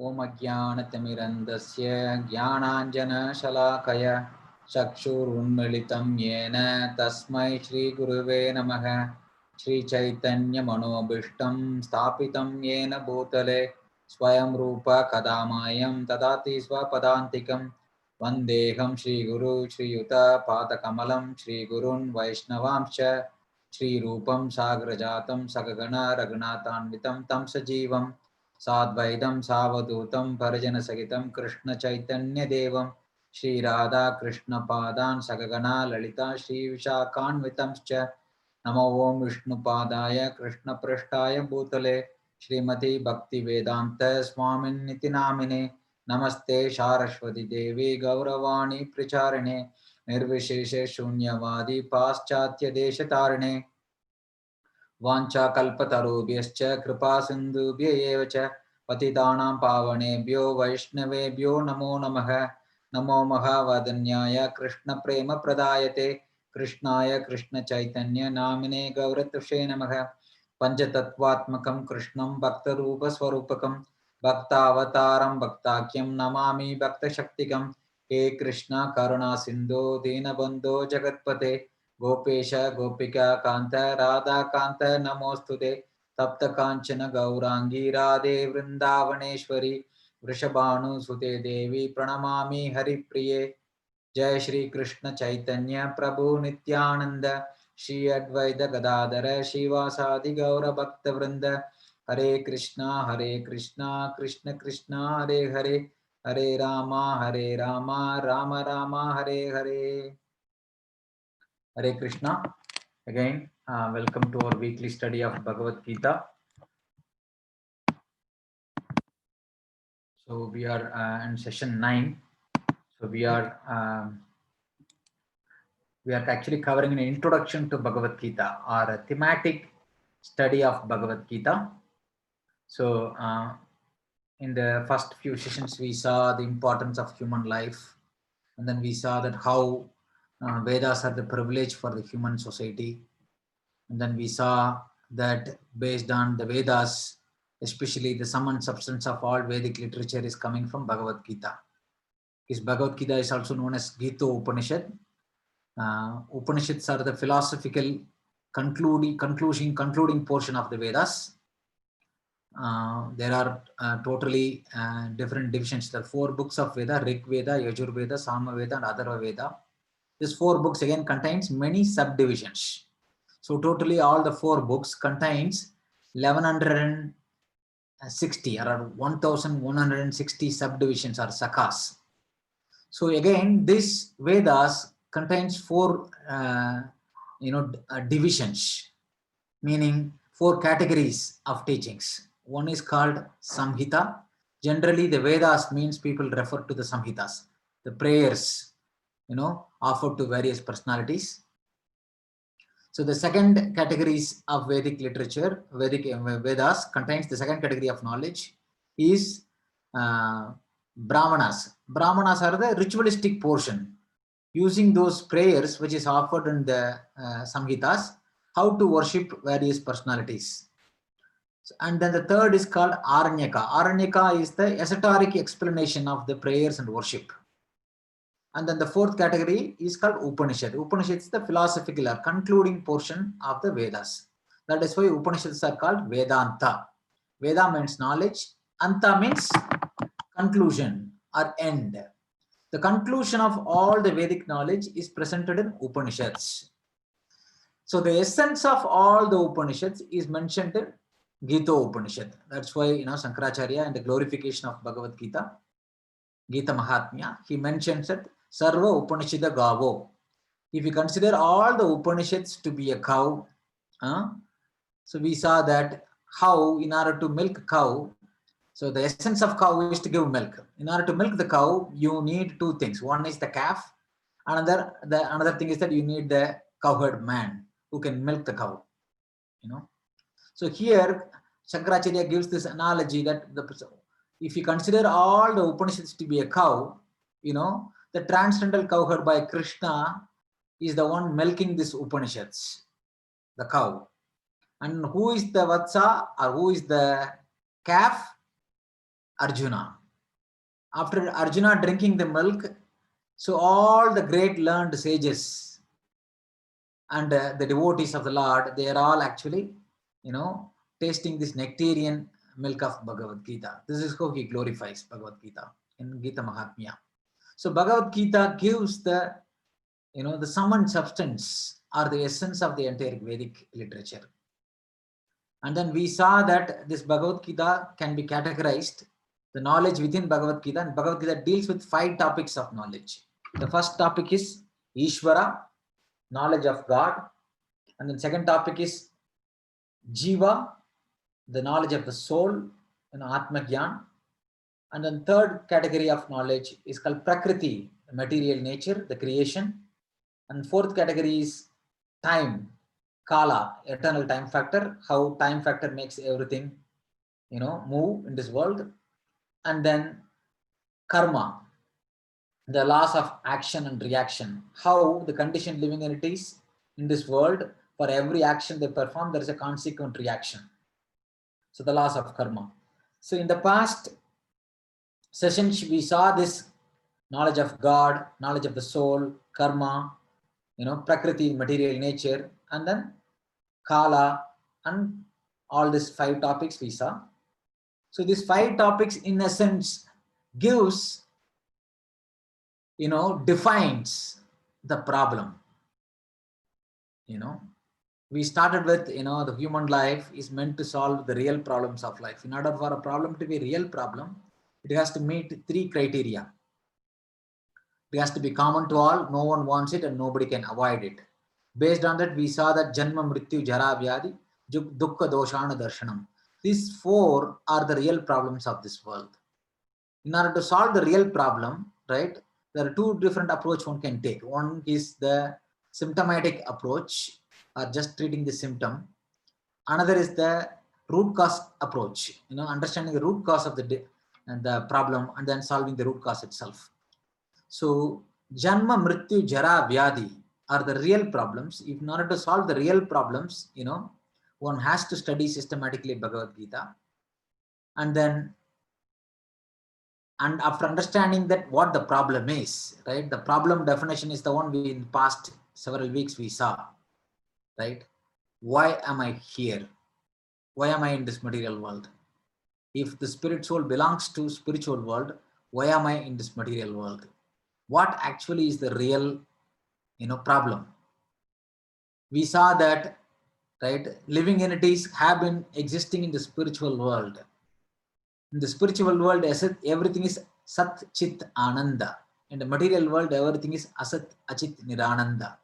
ओम अज्ञानतिमिरन्धस्य ज्ञानाञ्जनशलाकया चक्षुरुन्मिलितं येन तस्मै श्रीगुरुवे नमः। श्रीचैतन्यमनोभीष्टं स्थापितं येन भूतले स्वयं रूप कदा मह्यं ददाति स्वपदान्तिकं। वन्देऽहं श्रीगुरु श्रीयुतपादकमलं श्रीगुरून् वैष्णवांश्च श्रीरूपं साग्रजातं सगगण रघुनाथान्वितं तं सजीवं साद्वैतं सावधूतं परिजनसहितं कृष्णचैतन्यदेवं श्रीराधा कृष्णपादान् सगगणा ललिता श्रीविशाखान्वितंश्च। नमो ओं विष्णुपादाय कृष्णपृष्ठाय भूतले श्रीमती भक्तिवेदांत स्वामिन्निति नामिने। नमस्ते सारस्वती देवी गौरवाणी प्रचारिणे निर्विशेष शून्यवादी पाश्चात्य देशतारिणे। वाञ्छाकल्पतरुभ्यश्च कृपा सिन्धुभ्य एव च पतितानां पावनेभ्यो वैष्णवेभ्यो नमो नमः। नमो महावदन्याय कृष्णप्रेमप्रदायते कृष्णाय कृष्णचैतन्य नामिने गौरतुषे नमः। पञ्चतत्त्वात्मकं कृष्णं भक्तरूपस्वरूपकं भक्तावतारं भक्ताख्यं नमामि भक्तशक्तिकं। हे कृष्ण करुणा सिन्धो दीनबन्धो जगत्पते गोपेश गोपिका कांत राधा कांत नमोस्तुते। तप्त कांचन गौरांगी राधे वृंदावनेश्वरी वृषभानुसुते देवी प्रणमामि हरिप्रिये। जय श्री कृष्ण चैतन्य प्रभु नित्यानंद श्री अद्वैत गदाधर श्रीवासादि गौर भक्त वृंद। हरे Krishna Krishna Krishna Hare Hare Hare Rama Ram Ram Hare Hare. Hare Krishna. Again, welcome to our weekly study of Bhagavad Gita. So we are in session 9. So we are actually covering an introduction to Bhagavad Gita or a thematic study of Bhagavad Gita. So in the first few sessions, we saw the importance of human life, and then we saw that how Vedas are the privilege for the human society. And then we saw that based on the Vedas, especially the sum and substance of all Vedic literature is coming from Bhagavad Gita. Because Bhagavad Gita is also known as Gita Upanishad. Upanishads are the philosophical concluding portion of the Vedas. There are totally different divisions. There are 4 books of Veda: Rig Veda, Yajur Veda, Sama Veda, and Atharva Veda. These 4 books again contains many subdivisions. So totally all the 4 books contains 1160 or 1160 subdivisions or sakas. So again, this Vedas contains 4 divisions, meaning 4 categories of teachings. One is called Samhita. Generally, the Vedas means people refer to the Samhitas, the prayers, offered to various personalities. So the second categories of Vedic literature, Vedic Vedas contains the second category of knowledge is Brahmanas. Brahmanas are the ritualistic portion, using those prayers which is offered in the Samhitas, how to worship various personalities. And then the third is called Aranyaka. Aranyaka is the esoteric explanation of the prayers and worship. And then the fourth category is called Upanishad. Upanishad is the philosophical or concluding portion of the Vedas. That is why Upanishads are called Vedanta. Veda means knowledge. Anta means conclusion or end. The conclusion of all the Vedic knowledge is presented in Upanishads. So the essence of all the Upanishads is mentioned in Gita Upanishad. That's why Shankaracharya in the glorification of Bhagavad Gita, Gita Mahatmya, he mentions that Sarva Upanishada Gavo. If you consider all the Upanishads to be a cow, so we saw that how in order to milk a cow, so the essence of cow is to give milk. In order to milk the cow, you need 2 things. One is the calf. Another thing is that you need the cowherd man who can milk the cow. So here Shankaracharya gives this analogy that if you consider all the Upanishads to be a cow, the transcendental cowherd by Krishna is the one milking these Upanishads, the cow. And who is the Vatsa or who is the calf? Arjuna. After Arjuna drinking the milk, so all the great learned sages and the devotees of the Lord, they are all actually, tasting this nectarian milk of Bhagavad Gita. This is how he glorifies Bhagavad Gita in Gita Mahatmya. So Bhagavad Gita gives the, the sum and substance or the essence of the entire Vedic literature. And then we saw that this Bhagavad Gita can be categorized, the knowledge within Bhagavad Gita, and Bhagavad Gita deals with 5 topics of knowledge. The first topic is Ishvara, knowledge of God. And then second topic is Jiva, the knowledge of the soul, Atma Gyan. And then third category of knowledge is called Prakriti, the material nature, the creation. And fourth category is time, Kala, eternal time factor, how time factor makes everything, move in this world. And then Karma, the laws of action and reaction, how the conditioned living entities in this world, for every action they perform, there is a consequent reaction. So the laws of karma. So in the past sessions, we saw this knowledge of God, knowledge of the soul, karma, prakriti, material nature, and then kala, and all these 5 topics we saw. So these 5 topics in essence gives, defines the problem. We started with, the human life is meant to solve the real problems of life. In order for a problem to be a real problem, it has to meet 3 criteria. It has to be common to all, no one wants it and nobody can avoid it. Based on that, we saw that Janma, Mrityu, Jara, Vyadi, Dukkha, Doshana, Darshanam. These 4 are the real problems of this world. In order to solve the real problem, right, there are 2 different approaches one can take. One is the symptomatic approach, or just treating the symptom. Another is the root cause approach, understanding the root cause of the problem and then solving the root cause itself. So Janma, Mrityu, Jara, Vyadi are the real problems. If in order to solve the real problems, one has to study systematically Bhagavad Gita. And after understanding that what the problem is, right, the problem definition is the one we in the past several weeks we saw, right? Why am I here? Why am I in this material world? If the spirit soul belongs to spiritual world, why am I in this material world? What actually is the real, problem? We saw that, right, living entities have been existing in the spiritual world. In the spiritual world, everything is Sat, Chit, Ananda. In the material world, everything is Asat, Achit, Nirananda.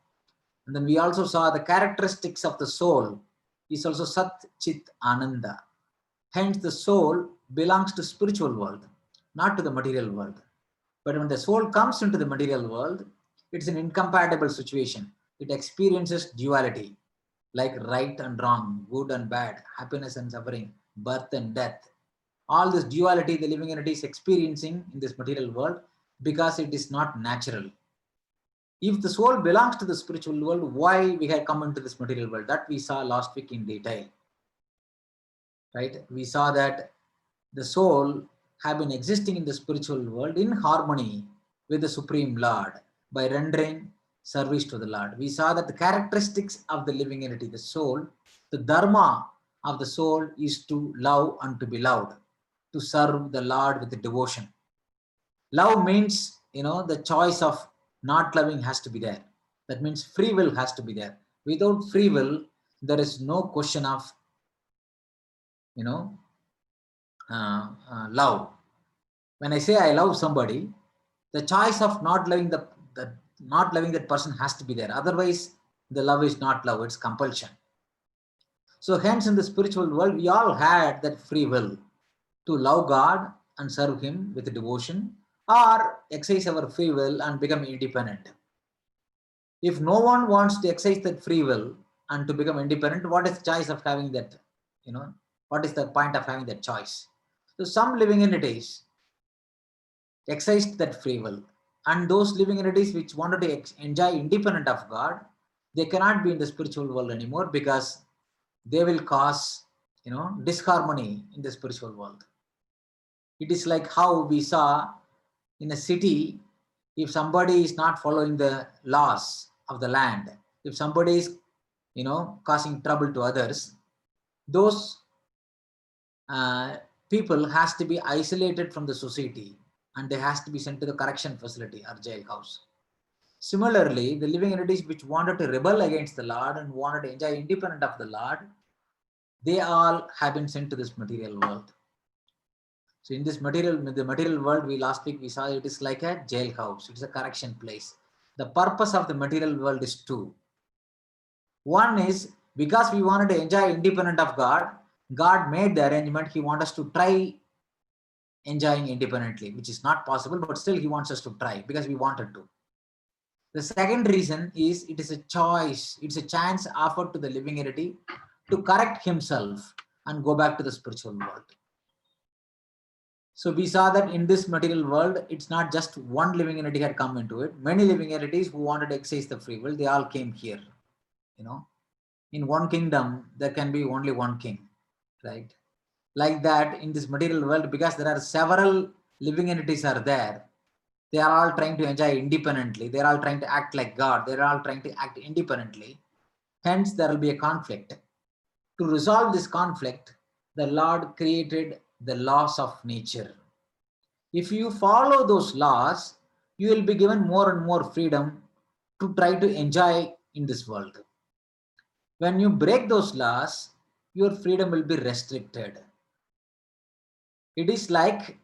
And then we also saw the characteristics of the soul is also Sat, Chit, Ananda. Hence, the soul belongs to spiritual world, not to the material world. But when the soul comes into the material world, it's an incompatible situation. It experiences duality, like right and wrong, good and bad, happiness and suffering, birth and death. All this duality the living entity is experiencing in this material world because it is not natural. If the soul belongs to the spiritual world, why we have come into this material world? That we saw last week in detail. Right? We saw that the soul have been existing in the spiritual world in harmony with the Supreme Lord by rendering service to the Lord. We saw that the characteristics of the living entity, the soul, the dharma of the soul is to love and to be loved, to serve the Lord with devotion. Love means, the choice of not loving has to be there. That means free will has to be there. Without free will, there is no question of, love. When I say I love somebody, the choice of not loving not loving that person has to be there. Otherwise, the love is not love; it's compulsion. So, hence, in the spiritual world, we all had that free will to love God and serve Him with devotion, or exercise our free will and become independent. If no one wants to exercise that free will and to become independent, what is the choice of having that? What is the point of having that choice? So, some living entities exercised that free will, and those living entities which wanted to enjoy independent of God, they cannot be in the spiritual world anymore because they will cause disharmony in the spiritual world. It is like how we saw in a city, if somebody is not following the laws of the land, if somebody is, causing trouble to others, those people has to be isolated from the society and they has to be sent to the correction facility or jailhouse. Similarly, the living entities which wanted to rebel against the Lord and wanted to enjoy independent of the Lord, they all have been sent to this material world. So in the material world, last week we saw it is like a jailhouse. It's a correction place. The purpose of the material world is two. One is because we wanted to enjoy independent of God, God made the arrangement. He wants us to try enjoying independently, which is not possible, but still he wants us to try because we wanted to. The second reason is it is a choice. It's a chance offered to the living entity to correct himself and go back to the spiritual world. So we saw that in this material world, it's not just one living entity had come into it. Many living entities who wanted to exercise the free will, they all came here. In one kingdom, there can be only one king, right? Like that in this material world, because there are several living entities are there, they are all trying to enjoy independently. They're all trying to act like God. They're all trying to act independently. Hence, there will be a conflict. To resolve this conflict, the Lord created the laws of nature. If you follow those laws, you will be given more and more freedom to try to enjoy in this world. When you break those laws, your freedom will be restricted. It is like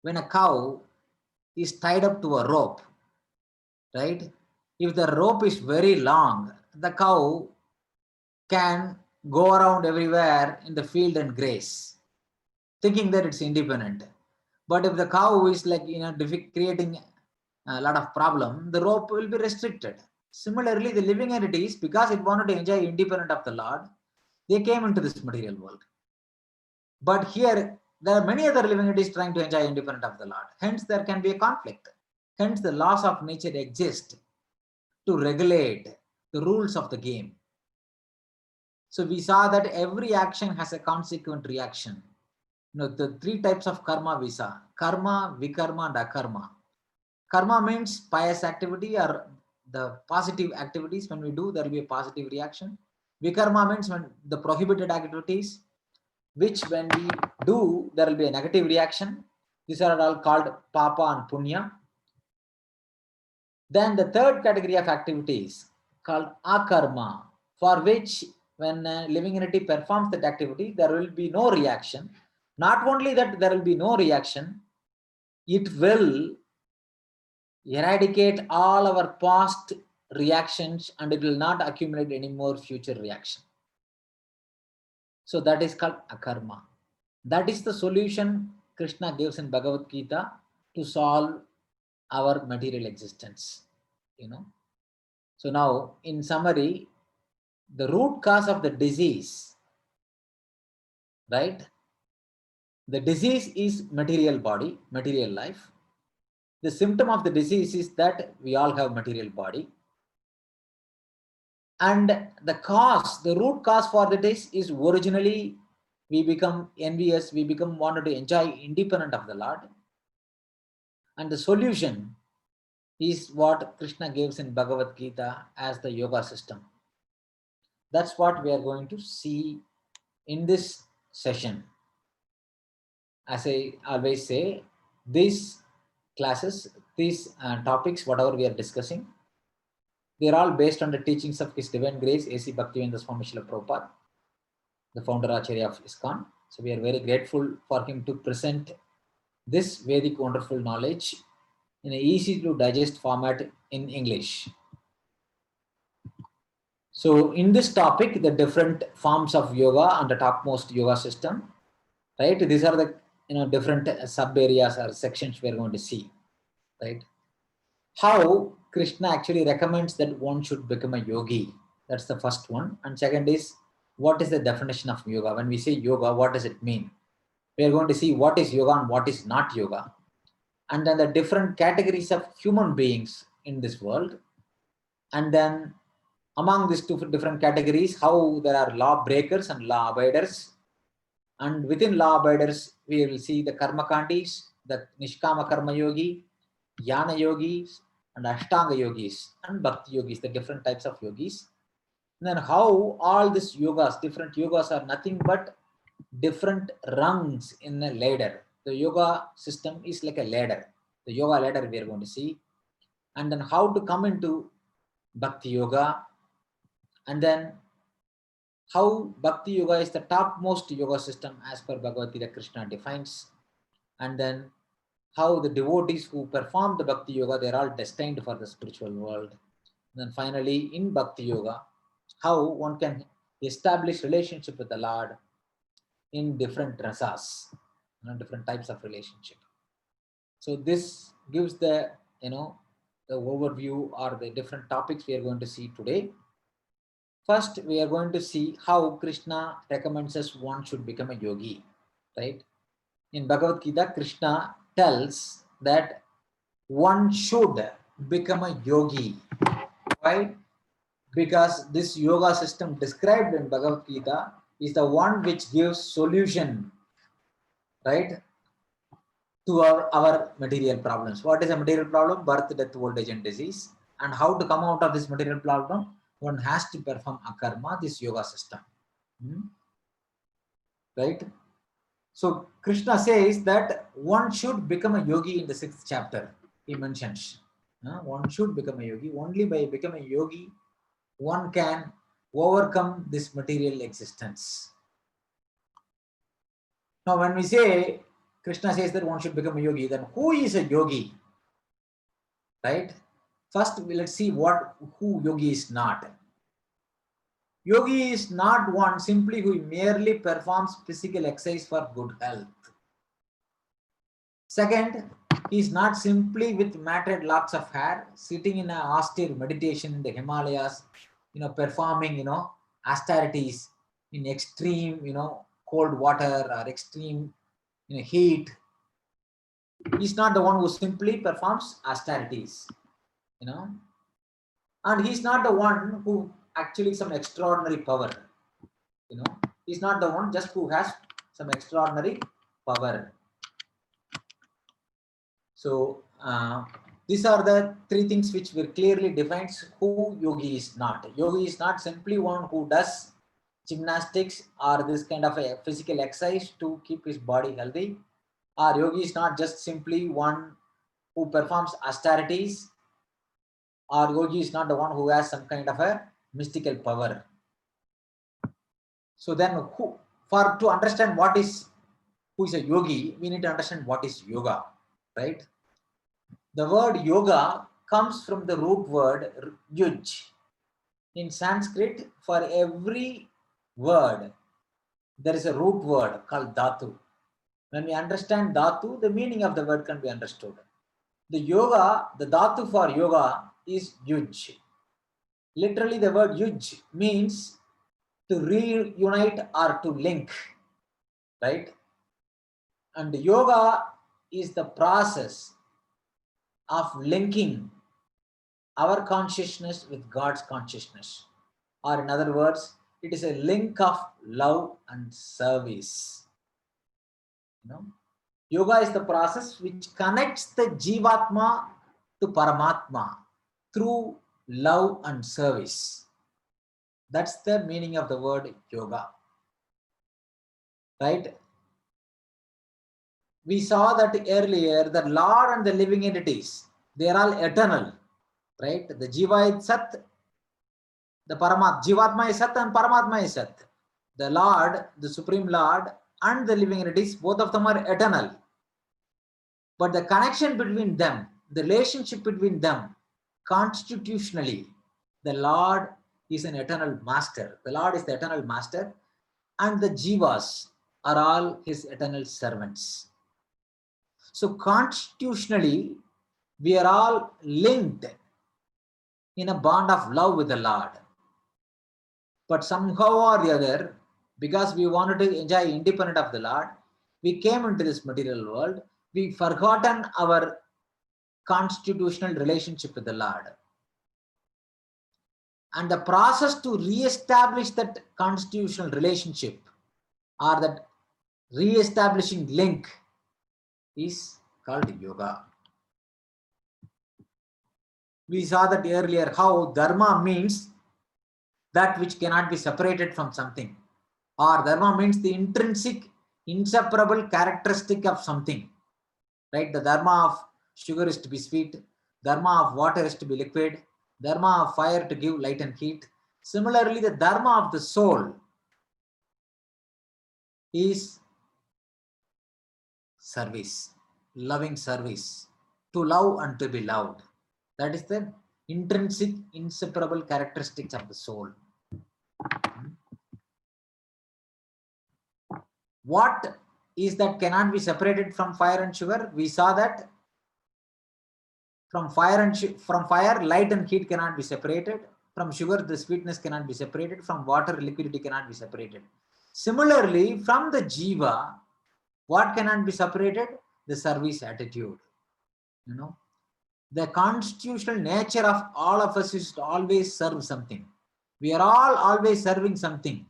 when a cow is tied up to a rope, right? If the rope is very long, the cow can go around everywhere in the field and graze, thinking that it's independent. But if the cow is like, creating a lot of problem, the rope will be restricted. Similarly, the living entities, because it wanted to enjoy independent of the Lord, they came into this material world. But here, there are many other living entities trying to enjoy independent of the Lord. Hence, there can be a conflict. Hence, the laws of nature exist to regulate the rules of the game. So we saw that every action has a consequent reaction. The three types of karma we saw: karma, vikarma, and akarma. Karma means pious activity or the positive activities. When we do, there will be a positive reaction. Vikarma means when the prohibited activities, which when we do, there will be a negative reaction. These are all called papa and punya. Then the third category of activities called akarma, for which when a living entity performs that activity, there will be no reaction. Not only that there will be no reaction, it will eradicate all our past reactions and it will not accumulate any more future reaction. So that is called akarma. That is the solution Krishna gives in Bhagavad Gita to solve our material existence. So now, in summary, the root cause of the disease, right? The disease is material body, material life. The symptom of the disease is that we all have material body. And the root cause for the disease is originally we become envious, we become wanted to enjoy independent of the Lord. And the solution is what Krishna gives in Bhagavad Gita as the yoga system. That's what we are going to see in this session. As I always say, these classes, these topics, whatever we are discussing, they're all based on the teachings of His Divine Grace, A.C. Bhaktivedanta Swami Srila Prabhupada, the founder Acharya of ISKCON. So we are very grateful for him to present this Vedic wonderful knowledge in an easy to digest format in English. So in this topic, the different forms of yoga and the topmost yoga system, right? These are the different sub areas or sections we are going to see, right? How Krishna actually recommends that one should become a yogi. That's the first one. And second is, what is the definition of yoga? When we say yoga, what does it mean? We are going to see what is yoga and what is not yoga. And then the different categories of human beings in this world. And then among these two different categories, how there are law breakers and law abiders. And within law abiders, we will see the Karmakandis, the Nishkama Karma Yogi, Jnana Yogis, and Ashtanga Yogis, and Bhakti Yogis, the different types of yogis. And then how all these yogas, different yogas, are nothing but different rungs in a ladder. The yoga system is like a ladder. The yoga ladder we are going to see. And then how to come into Bhakti Yoga, and then how Bhakti Yoga is the topmost yoga system as per Bhagavad Gita Krishna defines, and then how the devotees who perform the Bhakti Yoga, they are all destined for the spiritual world. And then finally in Bhakti Yoga, how one can establish relationship with the Lord in different rasas, different types of relationship. So this gives the the overview or the different topics we are going to see today. First, we are going to see how Krishna recommends us one should become a yogi, right? In Bhagavad Gita, Krishna tells that one should become a yogi. Why? Because this yoga system described in Bhagavad Gita is the one which gives solution, right, to our material problems. What is a material problem? Birth, death, old age, and disease. And how to come out of this material problem? One has to perform akarma, this yoga system. Right? So Krishna says that one should become a yogi in the 6th chapter. He mentions one should become a yogi. Only by becoming a yogi, one can overcome this material existence. Now, when we say Krishna says that one should become a yogi, then who is a yogi? Right? First, let's see who yogi is not. Yogi is not one simply who merely performs physical exercise for good health. Second, he is not simply with matted locks of hair, sitting in an austere meditation in the Himalayas, performing, austerities in extreme, cold water or extreme, heat. He's not the one who simply performs austerities, and he's not the one who actually some extraordinary power, he's not the one just who has some extraordinary power. So these are the 3 things which will clearly defines who yogi is not. Yogi is not simply one who does gymnastics or this kind of a physical exercise to keep his body healthy. Or yogi is not just simply one who performs austerities, or yogi is not the one who has some kind of a mystical power. So then to understand who is a yogi, we need to understand what is yoga, right? The word yoga comes from the root word yuj. In Sanskrit, for every word, there is a root word called dhatu. When we understand dhatu, the meaning of the word can be understood. The dhatu for yoga is yuj. Literally, the word yuj means to reunite or to link, right? And yoga is the process of linking our consciousness with God's consciousness. Or in other words, it is a link of love and service. Yoga is the process which connects the Jivatma to Paramatma through love and service. That's the meaning of the word yoga. Right? We saw that earlier, the Lord and the living entities, they are all eternal. Right? The Jiva is Sat, the Jivatma is Sat and Paramatma is Sat. The Lord, the Supreme Lord and the living entities, both of them are eternal. But the connection between them, the relationship between them, constitutionally, the Lord is an eternal master. The Lord is the eternal master, and the Jivas are all his eternal servants. So constitutionally, we are all linked in a bond of love with the Lord. But somehow or the other, because we wanted to enjoy independent of the Lord, we came into this material world, we forgotten our constitutional relationship with the Lord. And the process to re-establish that constitutional relationship or that re-establishing link is called yoga. We saw that earlier how dharma means that which cannot be separated from something, or dharma means the intrinsic, inseparable characteristic of something, right? The dharma of sugar is to be sweet, dharma of water is to be liquid, dharma of fire to give light and heat. Similarly, the dharma of the soul is service, loving service, to love and to be loved. That is the intrinsic, inseparable characteristics of the soul. What is that cannot be separated from fire and sugar? We saw that from fire, light and heat cannot be separated. From sugar, the sweetness cannot be separated. From water, liquidity cannot be separated. Similarly, from the jiva, what cannot be separated? The service attitude. The constitutional nature of all of us is to always serve something. We are all always serving something.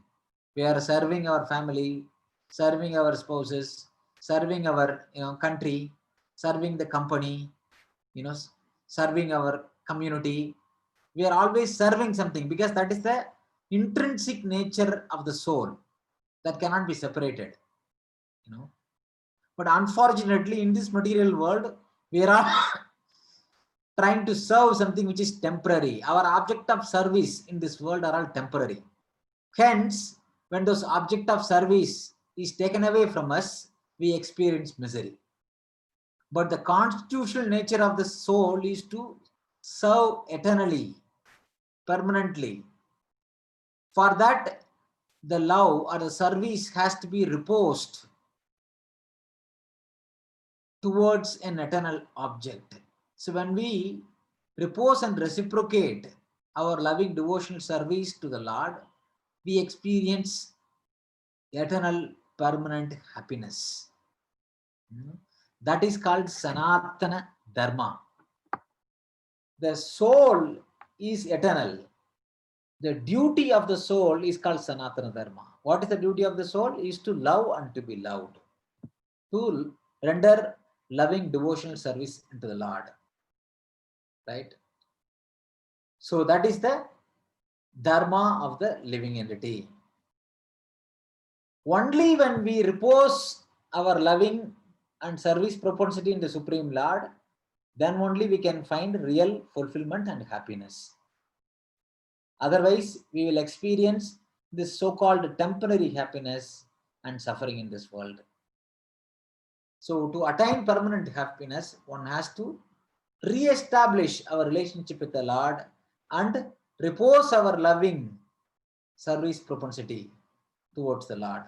We are serving our family, serving our spouses, serving our country, serving the company, serving our community. We are always serving something because that is the intrinsic nature of the soul that cannot be separated. But unfortunately, in this material world, we are all trying to serve something which is temporary. Our object of service in this world are all temporary. Hence, when those object of service is taken away from us, we experience misery. But the constitutional nature of the soul is to serve eternally, permanently. For that, the love or the service has to be reposed towards an eternal object. So when we repose and reciprocate our loving devotional service to the Lord, we experience eternal permanent happiness. That is called Sanatana Dharma. The soul is eternal. The duty of the soul is called Sanatana Dharma. What is the duty of the soul? Is to love and to be loved. To render loving devotional service to the Lord. Right? So that is the Dharma of the living entity. Only when we repose our loving and service propensity in the Supreme Lord, then only we can find real fulfillment and happiness. Otherwise, we will experience this so-called temporary happiness and suffering in this world. So to attain permanent happiness, one has to re-establish our relationship with the Lord and repose our loving service propensity towards the Lord.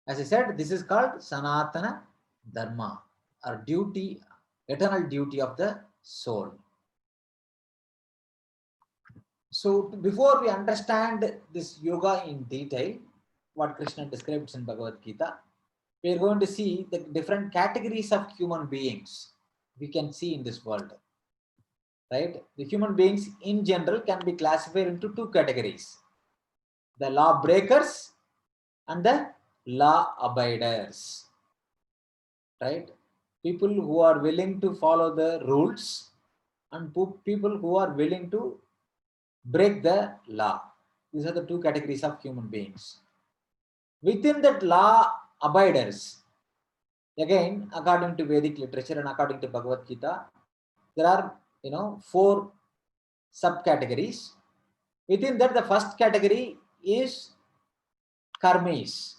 As I said, this is called Sanatana Dharma, or duty, eternal duty of the soul. So before we understand this yoga in detail, what Krishna describes in Bhagavad Gita, we are going to see the different categories of human beings we can see in this world. Right? The human beings in general can be classified into two categories: the law breakers and the law abiders. Right? People who are willing to follow the rules and people who are willing to break the law. These are the two categories of human beings. Within that law abiders, again, according to Vedic literature and according to Bhagavad Gita, there are 4 subcategories. Within that, the first category is karmis.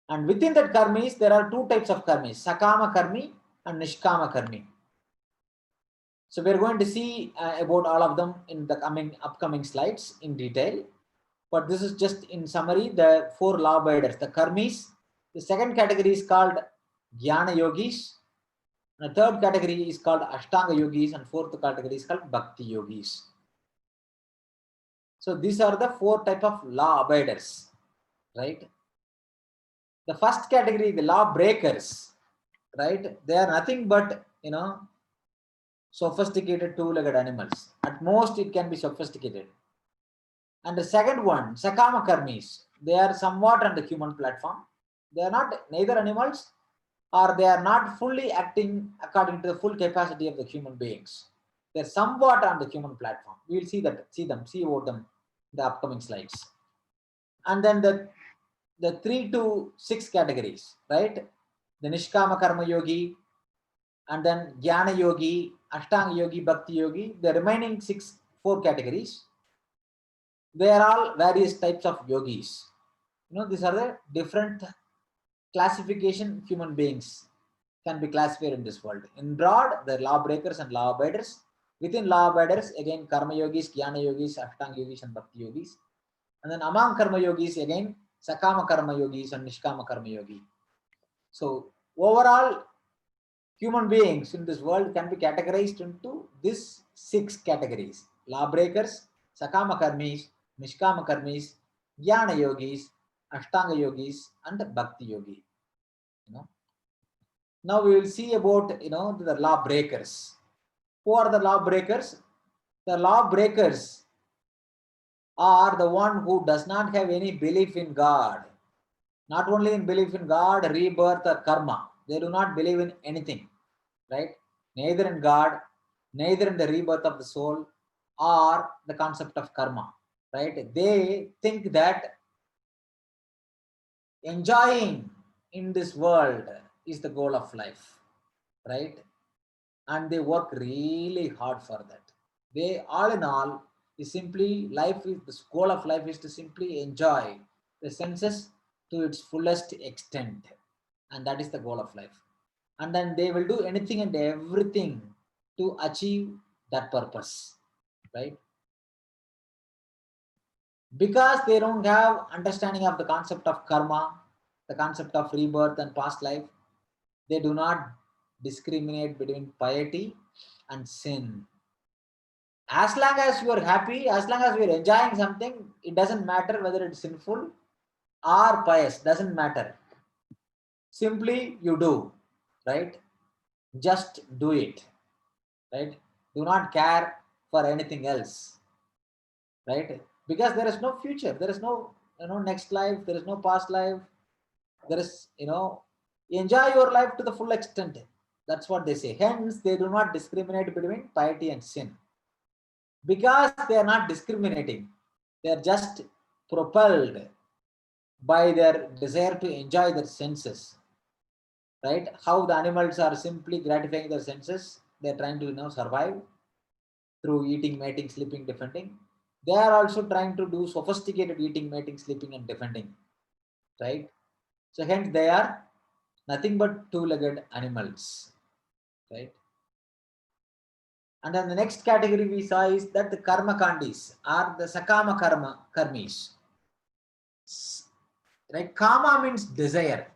And within that karmis, there are 2 types of karmis: sakama karmi and nishkama karmi. So we're going to see about all of them in the upcoming slides in detail. But this is just in summary the 4 law abiders, the karmis. The second category is called jnana yogis. And the third category is called ashtanga yogis, and fourth category is called bhakti yogis. So these are the 4 type of law abiders, right? The first category, the law breakers, right? They are nothing but sophisticated 2-legged animals. At most, it can be sophisticated. And the second one, sakama karmis, they are somewhat on the human platform. They are not neither animals, or they are not fully acting according to the full capacity of the human beings. They're somewhat on the human platform. We will see about them in the upcoming slides. And then the 3 to 6 categories, right? The Nishkama Karma Yogi, and then Jnana Yogi, Ashtanga Yogi, Bhakti Yogi. The remaining 4 categories, they are all various types of yogis. These are the different classification human beings can be classified in this world. In broad, the lawbreakers and law abiders. Within law abiders, again, karma yogis, jnana yogis, ashtanga yogis, and bhakti yogis. And then among karma yogis, again, sakama karma yogis and nishkama karma yogi. So overall, human beings in this world can be categorized into these 6 categories: lawbreakers, sakama karmis, nishkama karmis, jnana yogis, ashtanga yogis, and bhakti yogi. Now we will see about the law breakers. Who are the law breakers? The law breakers are the one who does not have any belief in God. Not only in belief in God, rebirth, or karma. They do not believe in anything, right? Neither in God, neither in the rebirth of the soul, or the concept of karma, right? They think that enjoying in this world is the goal of life, right? And they work really hard for that. They, all in all, is simply life is the goal of life is to simply enjoy the senses to its fullest extent, and that is the goal of life. And then they will do anything and everything to achieve that purpose, right? Because they don't have understanding of the concept of karma, the concept of rebirth and past life, they do not discriminate between piety and sin. As long as you are happy, as long as you are enjoying something, it doesn't matter whether it's sinful or pious, doesn't matter. Simply you do, right? Just do it, right? Do not care for anything else, right? Because there is no future, there is no next life, there is no past life. There is, enjoy your life to the full extent. That's what they say. Hence, they do not discriminate between piety and sin. Because they are not discriminating, they are just propelled by their desire to enjoy their senses, right? How the animals are simply gratifying their senses, they are trying to survive through eating, mating, sleeping, defending. They are also trying to do sophisticated eating, mating, sleeping, and defending, right? So hence they are nothing but two-legged animals, right? And then the next category we saw is that the karma kandis are the sakama karmis. Right? Kama means desire.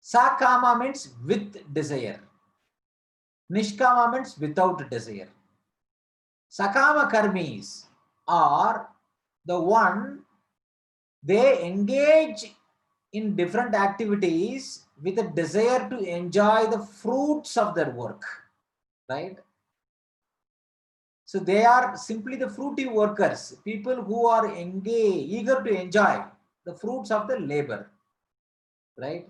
Sakama means with desire. Nishkama means without desire. Sakama karmis are the one, they engage in different activities with a desire to enjoy the fruits of their work, right? So they are simply the fruity workers, people who are eager to enjoy the fruits of their labor, right?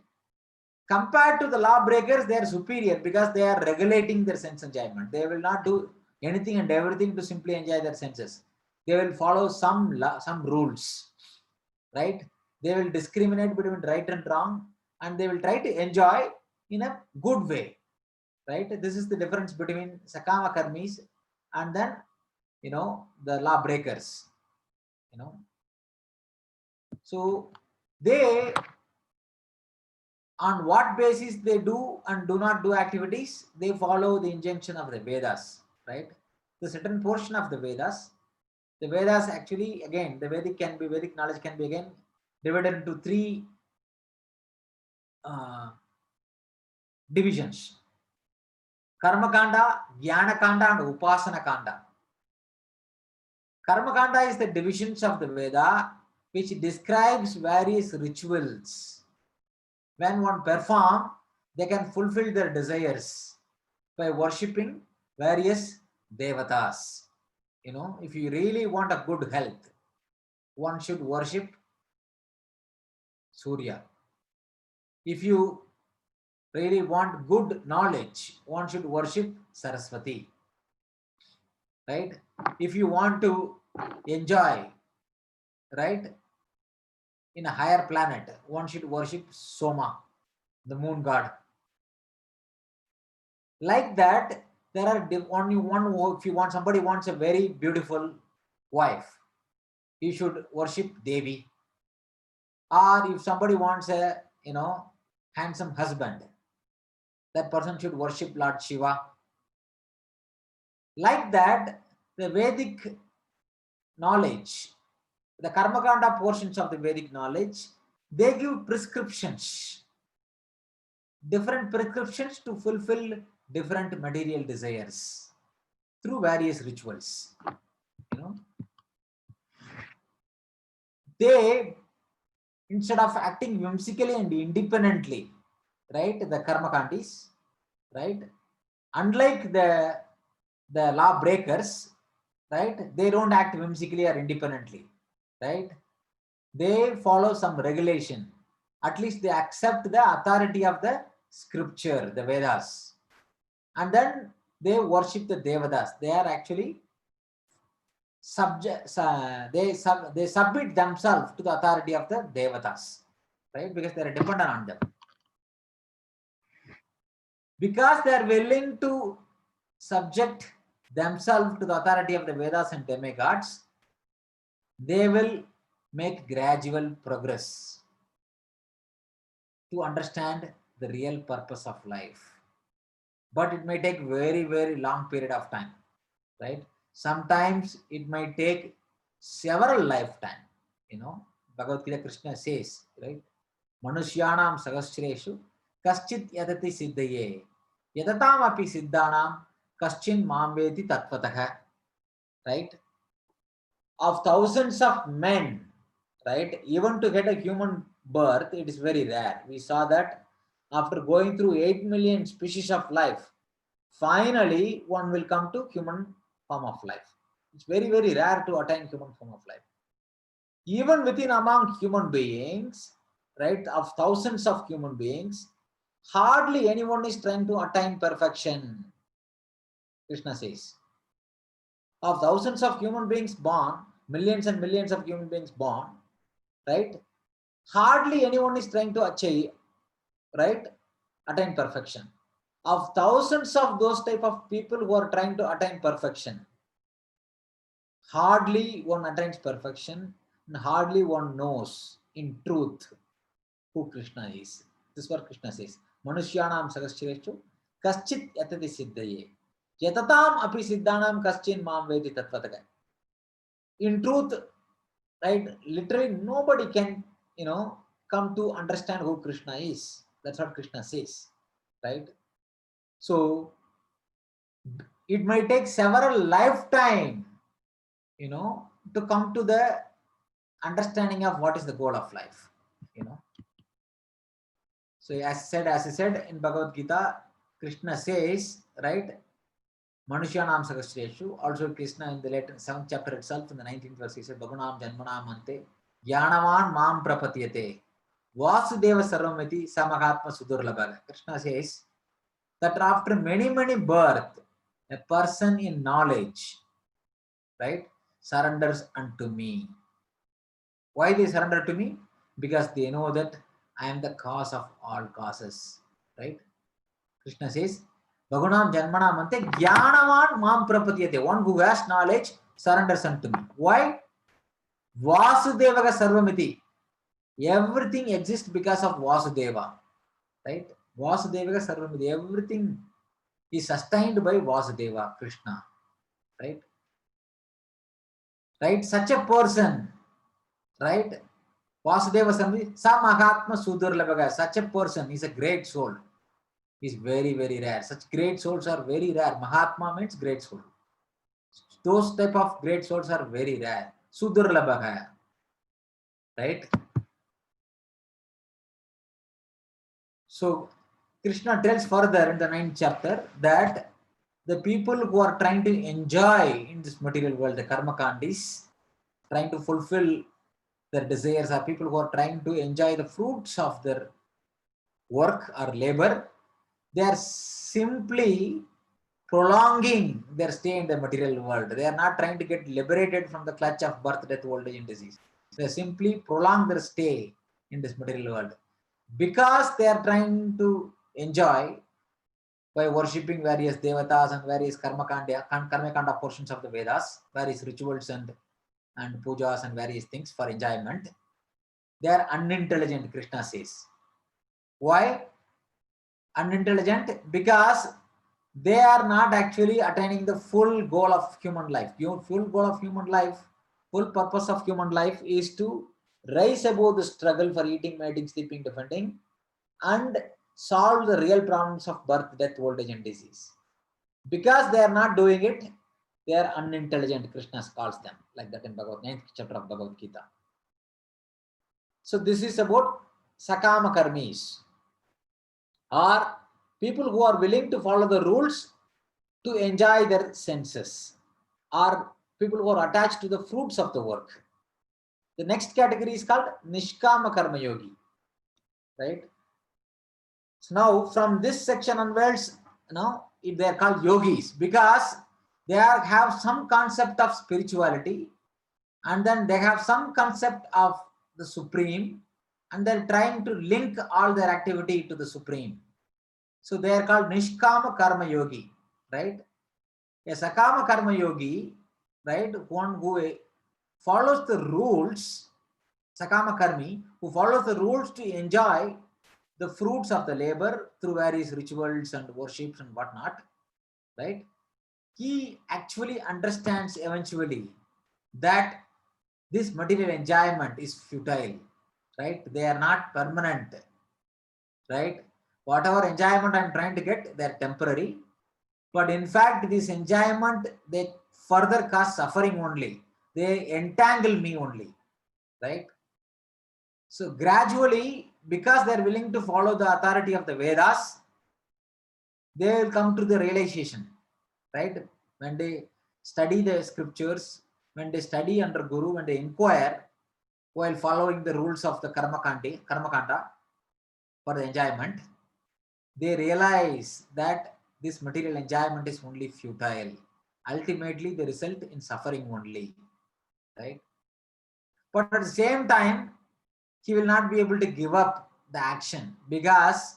Compared to the lawbreakers, they are superior because they are regulating their sense enjoyment. They will not do anything and everything to simply enjoy their senses. They will follow some rules, right? They will discriminate between right and wrong, and they will try to enjoy in a good way, right? This is the difference between sakama karmis and then the lawbreakers. So they, on what basis they do and do not do activities, they follow the injunction of the Vedas, right? The certain portion of the Vedas actually, again, the Vedic knowledge can be again divided into 3 divisions: Karma Kanda, Jnana Kanda, and Upasana Kanda. Karma Kanda is the divisions of the Veda which describes various rituals. When one perform, they can fulfill their desires by worshipping various devatas. If you really want a good health, one should worship Surya. If you really want good knowledge, one should worship Saraswati, right? If you want to enjoy, right, in a higher planet, one should worship Soma, the moon god. Like that, there are only one. If you want, somebody wants a very beautiful wife, you should worship Devi. Or if somebody wants a handsome husband, that person should worship Lord Shiva. Like that, the Vedic knowledge, the Karmakanda portions of the Vedic knowledge, they give prescriptions, different prescriptions to fulfill different material desires through various rituals. They, instead of acting whimsically and independently, right, the Karmakandis, right, unlike the law breakers, right, they don't act whimsically or independently, right, they follow some regulation. At least they accept the authority of the scripture, the Vedas, and then they worship the Devadas. They are actually they submit themselves to the authority of the Devatas, right, because they are dependent on them. Because they are willing to subject themselves to the authority of the Vedas and demigods, they will make gradual progress to understand the real purpose of life. But it may take very, very long period of time, right? Sometimes it might take several lifetime. Bhagavad Gita Krishna says, right? Manushyanam sahasreshu kaschit yadati siddhaye yadatam api siddhanam kaschin mamveti tatvatah, right? Of thousands of men, right, even to get a human birth, it is very rare. We saw that after going through 8 million species of life, finally one will come to human form of life. It's very, very rare to attain human form of life. Even within among human beings, right, of thousands of human beings, hardly anyone is trying to attain perfection. Krishna says, of thousands of human beings born, millions and millions of human beings born, right, hardly anyone is trying to achieve, right, attain perfection. Of thousands of those type of people who are trying to attain perfection, hardly one attains perfection and hardly one knows in truth who Krishna is. This is what Krishna says. Manushyanam sahasreshu kaschit yatati siddhaye yatatam api siddhanam kaschin mam vedi tatvataka. In truth, right, literally nobody can, come to understand who Krishna is. That's what Krishna says, right? So it might take several lifetime, to come to the understanding of what is the goal of life, So as I said in Bhagavad Gita, Krishna says, right, Manushyanam sahasreshu. Also Krishna in the later 7th chapter itself, in the 19th verse, he said, Bhagunam janmanam ante Yanavan mam prapatyate Vasudeva sarvamiti samahatma sudurlabha. Krishna says that after many, many births, a person in knowledge, right, surrenders unto me. Why they surrender to me? Because they know that I am the cause of all causes, right? Krishna says, Bhagunam janmanam ante jnanavan mam prapatyate. One who has knowledge surrenders unto me. Why? Vasudevaga sarvamiti. Everything exists because of Vasudeva, right? Vasudevaga sarvamiti. Everything is sustained by Vasudeva, Krishna, right? Right? Such a person, right? Vasudeva sarvamiti, samahatma sudurlabhaga. Such a person is a great soul. Is very, very rare. Such great souls are very rare. Mahatma means great soul. Those type of great souls are very rare. Sudurlabhaga, right? So Krishna tells further in the 9th chapter that the people who are trying to enjoy in this material world, the karmakandis, trying to fulfill their desires, are people who are trying to enjoy the fruits of their work or labor, they are simply prolonging their stay in the material world. They are not trying to get liberated from the clutch of birth, death, old age, and disease. They simply prolong their stay in this material world because they are trying to enjoy by worshipping various devatas and various karmakanda portions of the Vedas, various rituals and pujas and various things for enjoyment. They are unintelligent, Krishna says. Why unintelligent? Because they are not actually attaining the full goal of human life. Your full goal of human life, full purpose of human life is to rise above the struggle for eating, mating, sleeping, defending, and solve the real problems of birth, death, old age, and disease. Because they are not doing it, they are unintelligent. Krishna calls them like that in Bhagavad 9th chapter of Bhagavad Gita. So this is about sakama karmis, or people who are willing to follow the rules to enjoy their senses, or people who are attached to the fruits of the work. The next category is called Nishkama Karma Yogi, right? So now from this section onwards, now they are called yogis because they have some concept of spirituality, and then they have some concept of the supreme, and they're trying to link all their activity to the supreme. So they are called Nishkama Karma Yogi, right? A Sakama Karma Yogi, right, one who follows the rules, Sakama Karmi, who follows the rules to enjoy the fruits of the labor through various rituals and worships and whatnot, right? He actually understands eventually that this material enjoyment is futile, right? They are not permanent, right? Whatever enjoyment I'm trying to get, they're temporary. But in fact, this enjoyment, they further cause suffering only. They entangle me only, right? So gradually, because they're willing to follow the authority of the Vedas, they will come to the realization, right? When they study the scriptures, when they study under Guru, when they inquire while following the rules of the karma kanda for the enjoyment, they realize that this material enjoyment is only futile. Ultimately, they result in suffering only, right? But at the same time, he will not be able to give up the action because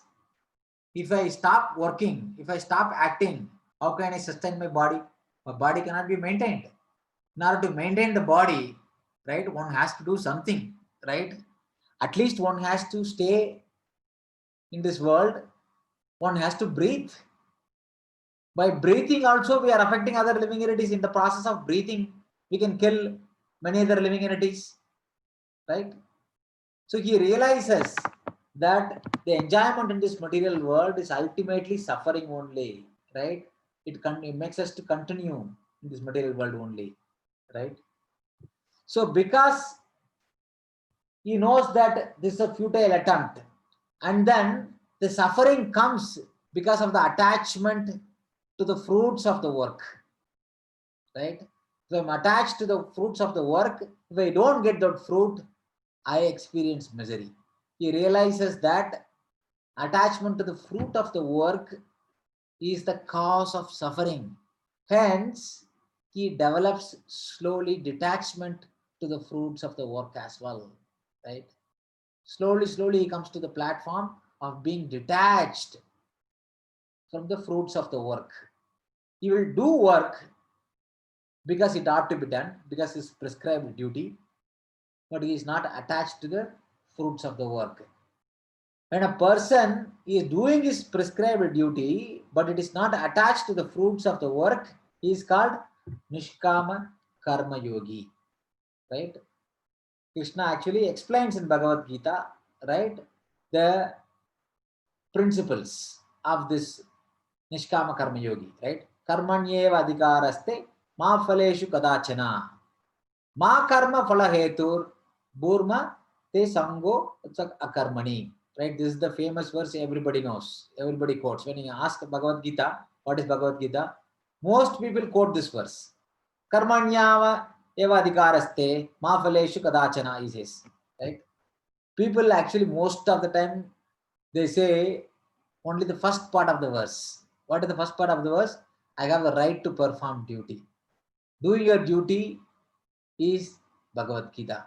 if I stop working, if I stop acting, how can I sustain my body? My body cannot be maintained. In order to maintain the body, right, one has to do something, right? At least one has to stay in this world, one has to breathe. By breathing also, we are affecting other living entities. In the process of breathing, we can kill many other living entities, right? So he realizes that the enjoyment in this material world is ultimately suffering only, right? It makes us to continue in this material world only, right? So because he knows that this is a futile attempt, and then the suffering comes because of the attachment to the fruits of the work, right? So I'm attached to the fruits of the work. If I don't get that fruit, I experience misery. He realizes that attachment to the fruit of the work is the cause of suffering. Hence, he develops slowly detachment to the fruits of the work as well, right? Slowly, slowly, he comes to the platform of being detached from the fruits of the work. He will do work because it ought to be done, because it's prescribed duty, but he is not attached to the fruits of the work. When a person is doing his prescribed duty, but it is not attached to the fruits of the work, he is called Nishkama Karma Yogi, right? Krishna actually explains in Bhagavad Gita, right, the principles of this Nishkama Karma Yogi, right? Karmanyeva adhikaraste ma phaleshu kadachana ma karma phala hetur burma te sango akarmani. Right? This is the famous verse everybody knows, everybody quotes. When you ask Bhagavad Gita, what is Bhagavad Gita? Most people quote this verse. Karmanyava eva adhikaraste ma phaleshu kadachana, he says. Right? People actually most of the time they say only the first part of the verse. What is the first part of the verse? I have the right to perform duty. Doing your duty is Bhagavad Gita,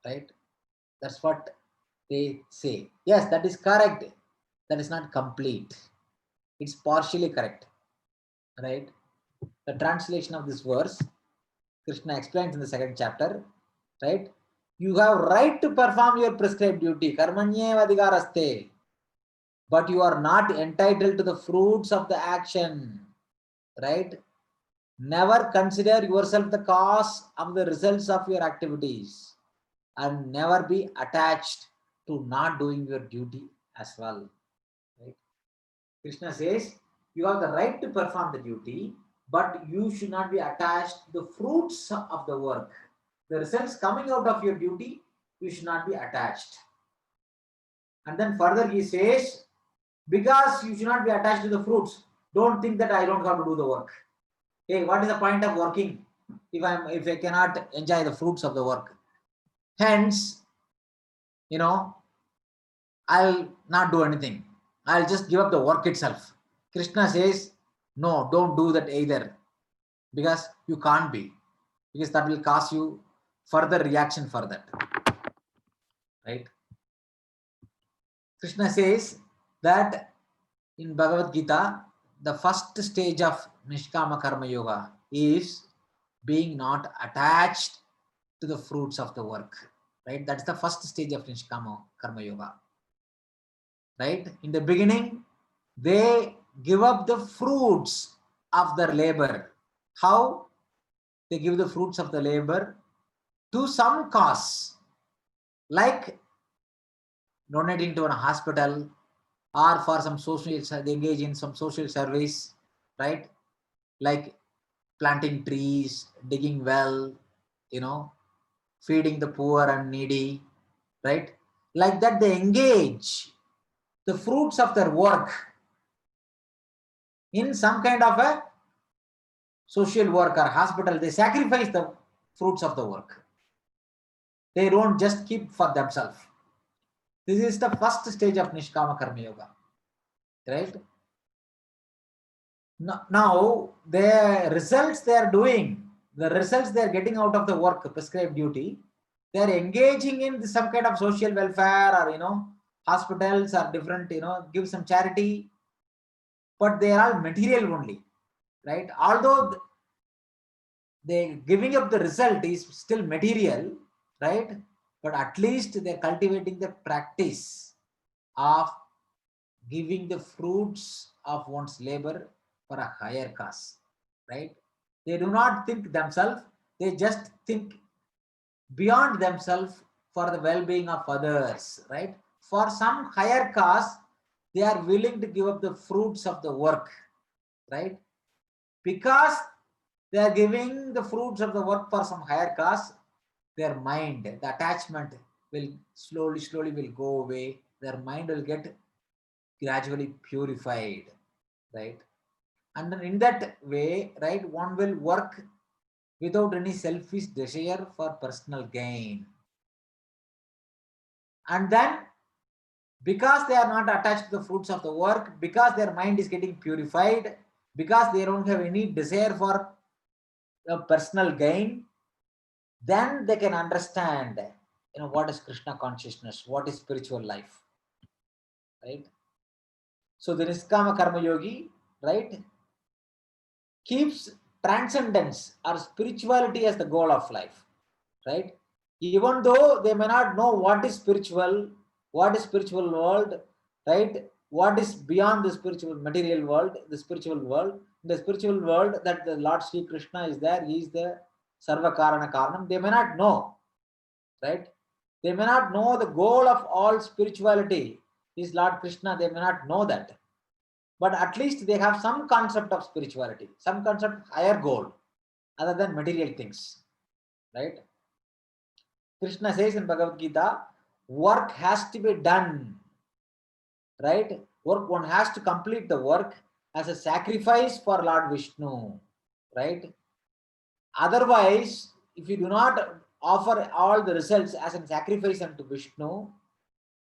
right? That's what they say. Yes, that is correct. That is not complete. It's partially correct, right? The translation of this verse, Krishna explains in the second chapter, right? You have right to perform your prescribed duty, karmanyeva adhikaraste, but you are not entitled to the fruits of the action, right? Never consider yourself the cause of the results of your activities, and never be attached to not doing your duty as well, right? Krishna says you have the right to perform the duty, but you should not be attached to the fruits of the work. The results coming out of your duty, you should not be attached. And then further he says, because you should not be attached to the fruits, don't think that I don't have to do the work. Hey, what is the point of working if I cannot enjoy the fruits of the work? Hence, I'll not do anything. I'll just give up the work itself. Krishna says, no, don't do that either, because you can't be, because that will cause you further reaction for that, right? Krishna says that in Bhagavad Gita, the first stage of Nishkama Karma Yoga is being not attached to the fruits of the work, right? That's the first stage of Nishkama Karma Yoga, right? In the beginning, they give up the fruits of their labor. How? They give the fruits of the labor to some cause, like donating to a hospital, or for some social, they engage in some social service, right? Like planting trees, digging well, feeding the poor and needy, right? Like that, they engage the fruits of their work in some kind of a social work or hospital. They sacrifice the fruits of the work. They don't just keep for themselves. This is the first stage of Nishkama Karma Yoga, right? Now, the results they are doing, the results they are getting out of the work, prescribed duty, they are engaging in some kind of social welfare, or hospitals or different, give some charity, but they are all material only, right? Although they giving up the result is still material, right? But at least they're cultivating the practice of giving the fruits of one's labor for a higher cause, right? They do not think themselves, they just think beyond themselves for the well-being of others, right? For some higher cause, they are willing to give up the fruits of the work, right? Because they are giving the fruits of the work for some higher cause, their mind, the attachment will slowly will go away. Their mind will get gradually purified, right? And then in that way, right, one will work without any selfish desire for personal gain. And then, because they are not attached to the fruits of the work, because their mind is getting purified, because they don't have any desire for personal gain, then they can understand, what is Krishna consciousness, what is spiritual life, right? So the Niskama Karma Yogi, right, keeps transcendence or spirituality as the goal of life, right? Even though they may not know what is spiritual world, right? What is beyond the spiritual material world, the spiritual world, that the Lord Sri Krishna is there, he is the Sarva Karana Karanam, they may not know, right? They may not know the goal of all spirituality is Lord Krishna, they may not know that. But at least they have some concept of spirituality, some concept of higher goal other than material things, right? Krishna says in Bhagavad Gita, work has to be done, right? One has to complete the work as a sacrifice for Lord Vishnu, right? Otherwise, if you do not offer all the results as a sacrifice unto Vishnu,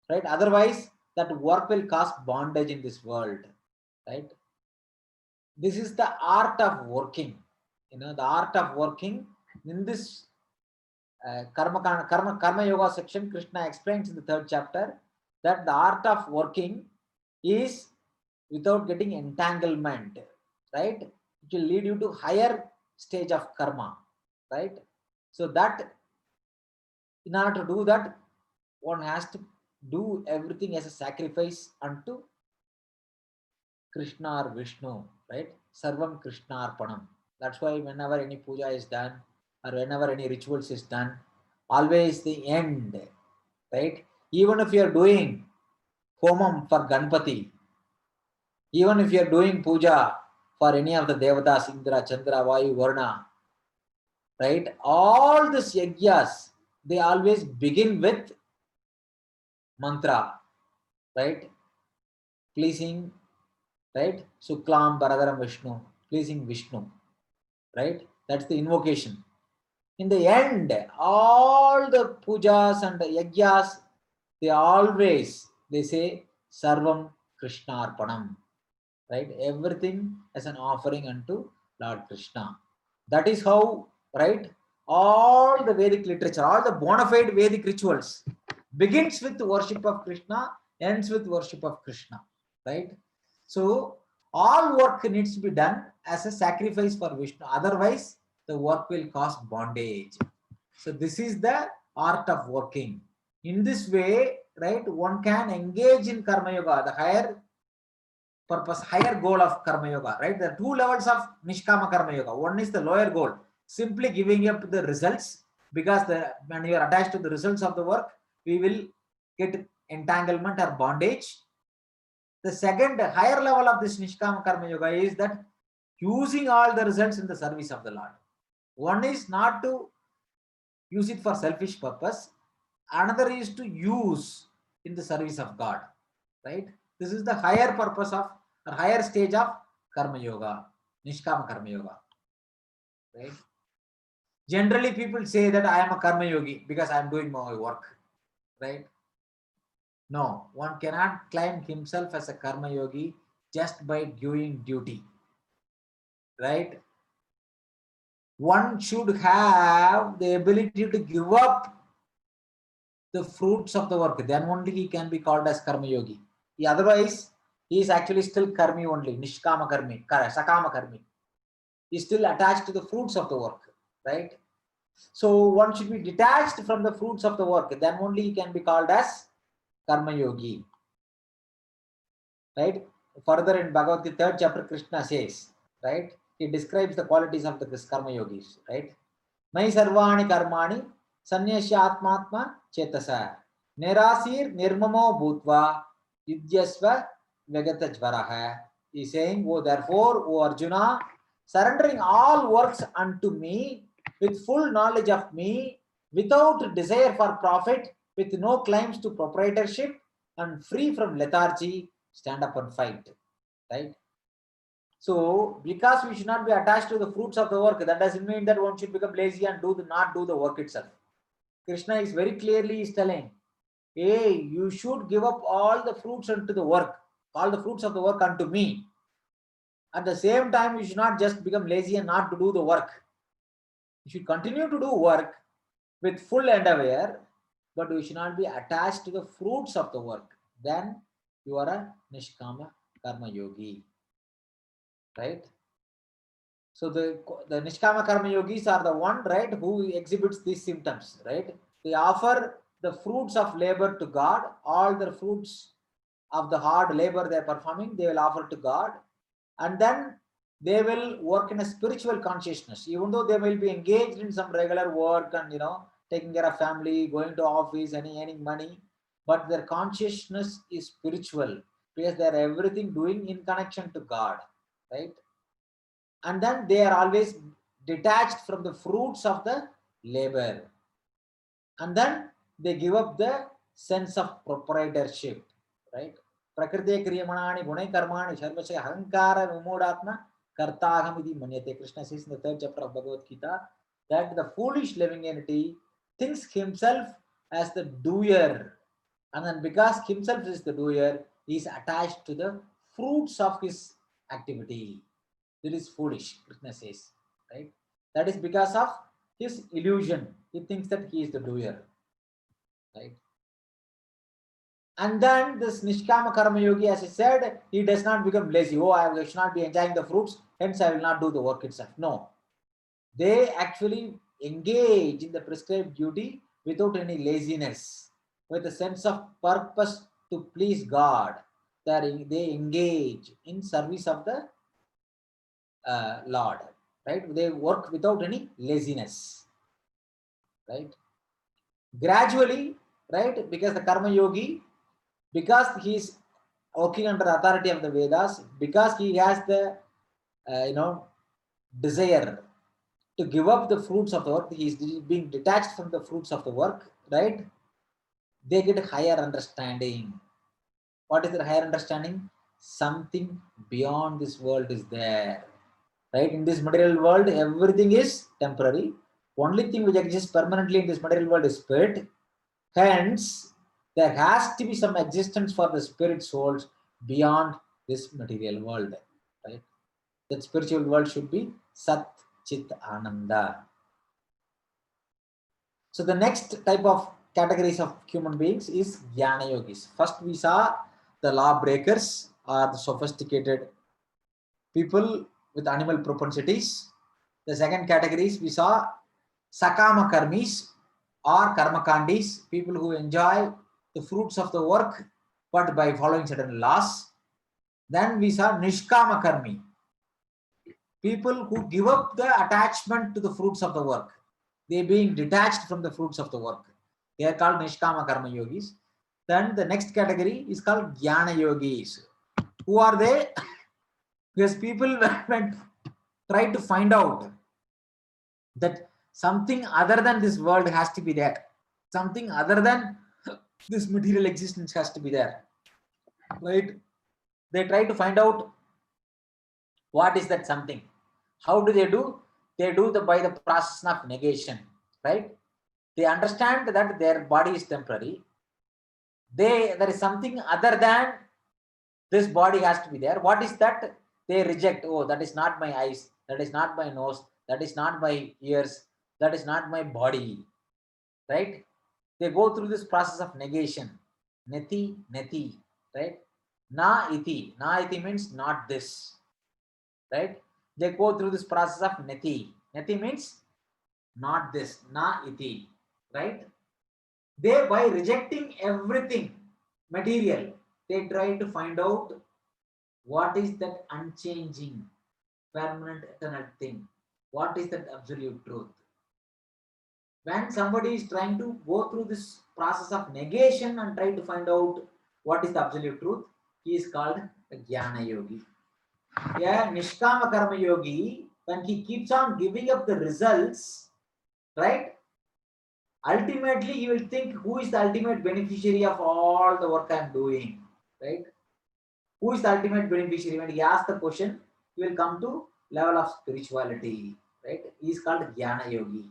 right? Otherwise, that work will cause bondage in this world, right? This is the art of working. The art of working in this karma yoga section. Krishna explains in the 3rd chapter that the art of working is without getting entanglement, right? It will lead you to higher stage of karma, right? So that in order to do that, one has to do everything as a sacrifice unto Krishna or Vishnu, right? Sarvam Krishna Arpanam. That's why whenever any puja is done or whenever any rituals is done, always the end, right? Even if you are doing homam for Ganpati, even if you are doing puja for any of the devatas, Indra, Chandra, Vayu, Varna, right? All these yajnas, they always begin with mantra, right? Pleasing, right? Suklam Baradaram Vishnu, pleasing Vishnu, right? That's the invocation. In the end, all the pujas and the yajnas, they say Sarvam Krishna Arpanam, right? Everything as an offering unto Lord Krishna. That is how, right? All the Vedic literature, all the bona fide Vedic rituals begins with worship of Krishna, ends with worship of Krishna, right? So all work needs to be done as a sacrifice for Vishnu. Otherwise, the work will cause bondage. So this is the art of working. In this way, right, one can engage in Karma Yoga, the higher purpose, higher goal of Karma Yoga, right? There are 2 levels of Nishkama Karma Yoga. One is the lower goal, simply giving up the results, because when you are attached to the results of the work, we will get entanglement or bondage. The second higher level of this Nishkama Karma Yoga is that using all the results in the service of the Lord. One is not to use it for selfish purpose. Another is to use in the service of God, right? This is the higher purpose of, or higher stage of Karma Yoga, Nishkama Karma Yoga, right? Generally, people say that I am a Karma Yogi because I am doing my work, right? No, one cannot claim himself as a Karma Yogi just by doing duty, right? One should have the ability to give up the fruits of the work, then only he can be called as Karma Yogi. Otherwise, he is actually still Karmi only, Nishkama Karmi, Sakama Karmi. He is still attached to the fruits of the work, right? So one should be detached from the fruits of the work, then only he can be called as Karma Yogi, right? Further in Bhagavad Gita 3rd chapter, Krishna says, right? He describes the qualities of the Karma Yogis, right? Mai sarvani karmani sanyasya atmatma chetasa nerasir nirmamo bhutva yudyasva vegata jvaraha. He is saying, oh, therefore, O Arjuna, surrendering all works unto me with full knowledge of me, without desire for profit, with no claims to proprietorship, and free from lethargy, stand up and fight, right? So, because we should not be attached to the fruits of the work, that doesn't mean that one should become lazy and not do the work itself. Krishna is very clearly telling, hey, you should give up all the fruits unto the work, all the fruits of the work unto me. At the same time, you should not just become lazy and not to do the work. You should continue to do work with full endeavor, but you should not be attached to the fruits of the work. Then you are a Nishkama Karma Yogi, right? So the Nishkama Karma Yogis are the one, right, who exhibits these symptoms, right? They offer the fruits of labor to God, all the fruits of the hard labor they are performing, they will offer to God, and then they will work in a spiritual consciousness, even though they will be engaged in some regular work and taking care of family, going to office, and earning money, but their consciousness is spiritual because they are everything doing in connection to God, right? And then they are always detached from the fruits of the labor, and then they give up the sense of proprietorship, right? Prakriti kriyamanani gunai karmani sarvasya ahankara vimodatma kartaham iti manyate. Krishna says in the 3rd chapter of Bhagavad Gita that the foolish living entity thinks himself as the doer And then because himself is the doer, he is attached to the fruits of his activity. That is foolish, Krishna says, right? That is because of his illusion. He thinks that he is the doer, right? And then this Nishkama Karma Yogi, as I said, he does not become lazy. Oh, I should not be enjoying the fruits, hence I will not do the work itself. No. They actually engage in the prescribed duty without any laziness, with a sense of purpose to please God. They engage in service of the Lord, right? They work without any laziness, right? Gradually, right? Because the Karma Yogi, because he is working under the authority of the Vedas, because he has the desire to give up the fruits of the work, he is being detached from the fruits of the work, right? They get higher understanding. What is their higher understanding? Something beyond this world is there, right? In this material world, everything is temporary. Only thing which exists permanently in this material world is spirit. Hence, there has to be some existence for the spirit souls beyond this material world, right? That spiritual world should be Sat Chit Ananda. So the next type of categories of human beings is Jnana Yogis. First we saw the law breakers or the sophisticated people with animal propensities. The second categories we saw Sakama Karmis or Karmakandis, people who enjoy the fruits of the work but by following certain laws. Then we saw Nishkama Karmi, people who give up the attachment to the fruits of the work. They being detached from the fruits of the work. They are called Nishkama Karma Yogis. Then the next category is called Jnana Yogis. Who are they? Because people try to find out that something other than this world has to be there. Something other than this material existence has to be there. Right? They try to find out what is that something. How do? They do by the process of negation. Right? They understand that their body is temporary. There is something other than this body has to be there. What is that? They reject. Oh, that is not my eyes. That is not my nose. That is not my ears. That is not my body. Right? They go through this process of negation. Neti, neti. Right? Na iti. Na iti means not this. Right? They go through this process of neti. Neti means not this. Na iti. Right? They, by rejecting everything material, they try to find out what is that unchanging, permanent, eternal thing. What is that absolute truth? When somebody is trying to go through this process of negation and try to find out what is the absolute truth, he is called a Jnana Yogi. Yeah, Nishkama Karma Yogi, when he keeps on giving up the results, right? Ultimately you will think, who is the ultimate beneficiary of all the work I am doing, right? Who is the ultimate beneficiary? When he asks the question, he will come to level of spirituality, right? He is called Jnana Yogi.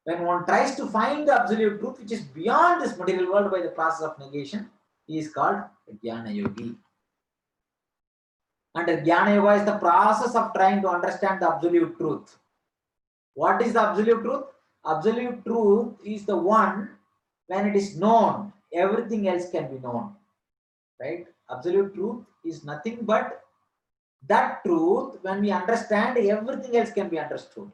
When one tries to find the absolute truth which is beyond this material world by the process of negation, he is called Jnana Yogi. And Jnana Yoga is the process of trying to understand the absolute truth. What is the absolute truth? Absolute truth is the one when it is known, everything else can be known, right? Absolute truth is nothing but that truth. When we understand, everything else can be understood,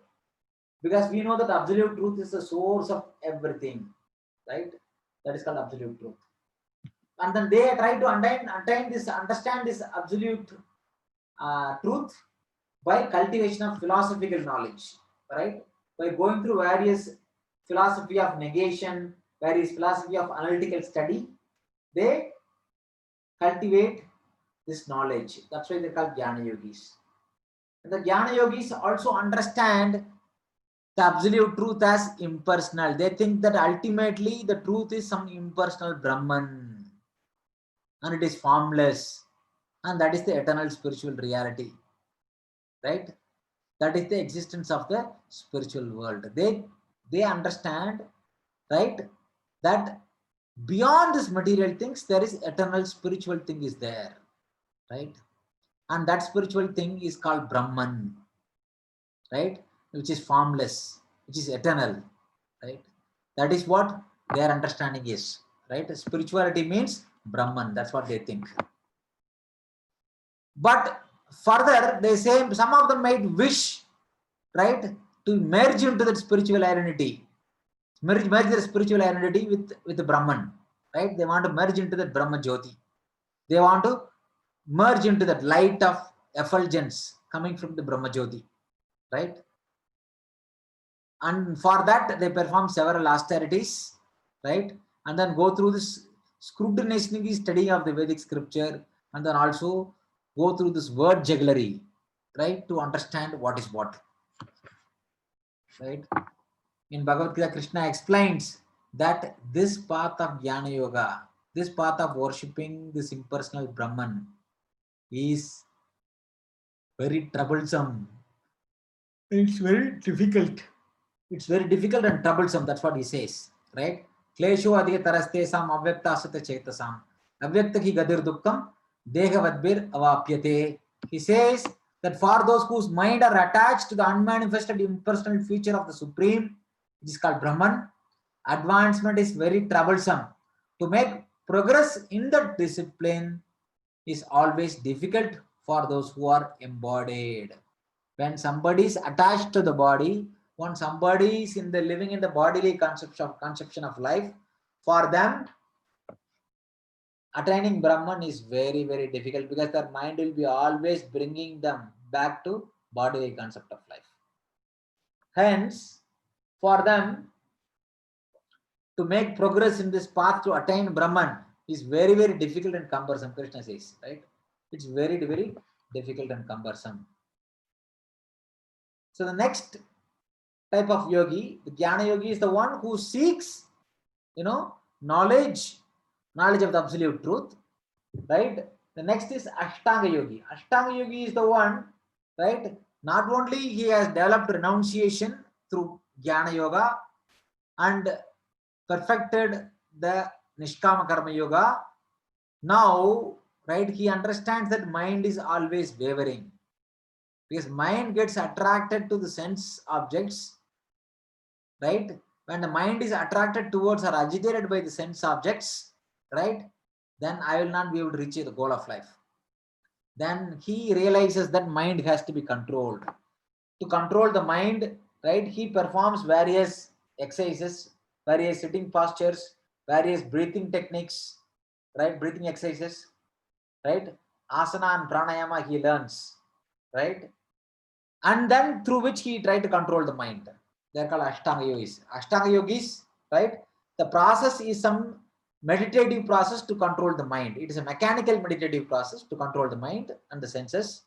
because we know that absolute truth is the source of everything, right? That is called absolute truth. And then they try to understand this absolute truth by cultivation of philosophical knowledge, right? By going through various philosophy of negation, various philosophy of analytical study, they cultivate this knowledge. That's why they're called Jnana Yogis. And the Jnana Yogis also understand the absolute truth as impersonal. They think that ultimately the truth is some impersonal Brahman and it is formless, and that is the eternal spiritual reality, right? That is the existence of the spiritual world. They understand, right, that beyond this material things, there is eternal spiritual thing is there, right? And that spiritual thing is called Brahman, right? Which is formless, which is eternal, right? That is what their understanding is, right? Spirituality means Brahman. That's what they think. But further, they say some of them might wish, right, to merge into that spiritual identity, merge their spiritual identity with the Brahman, right? They want to merge into that Brahma Jyoti. They want to merge into that light of effulgence coming from the Brahma Jyoti, right? And for that, they perform several austerities, right? And then go through this scrutinizing study of the Vedic scripture, and then also go through this word jugglery, right, to understand what is what, right? In Bhagavad Gita, Krishna explains that this path of Jnana Yoga, this path of worshipping this impersonal Brahman is very troublesome. It's very difficult. It's very difficult and troublesome. That's what he says, right? Klesho adhiga tarastesam avyakta asata chetasam avyakta ki gadir dukkam dehavadbir avapyate. He says that for those whose mind are attached to the unmanifested impersonal feature of the Supreme, which is called Brahman, advancement is very troublesome. To make progress in that discipline is always difficult for those who are embodied. When somebody is attached to the body, when somebody is in the living in the bodily conception of life, for them attaining Brahman is very, very difficult because their mind will be always bringing them back to bodily concept of life. Hence, for them to make progress in this path to attain Brahman is very, very difficult and cumbersome, Krishna says, right? It's very, very difficult and cumbersome. So the next type of yogi, the Jnana yogi, is the one who seeks, knowledge of the absolute truth, right? The next is Ashtanga yogi. Ashtanga yogi is the one, right? Not only he has developed renunciation through Jnana yoga and perfected the Nishkama Karma yoga. Now, right, he understands that mind is always wavering because mind gets attracted to the sense objects, right? When the mind is attracted towards or agitated by the sense objects, right, then I will not be able to reach the goal of life. Then he realizes that mind has to be controlled. To control the mind, right, he performs various exercises, various sitting postures, various breathing techniques, right, breathing exercises, right, asana and pranayama he learns, right, and then through which he try to control the mind. They're called Ashtanga yogis. Ashtanga yogis, right? The process is some meditative process to control the mind. It is a mechanical meditative process to control the mind and the senses.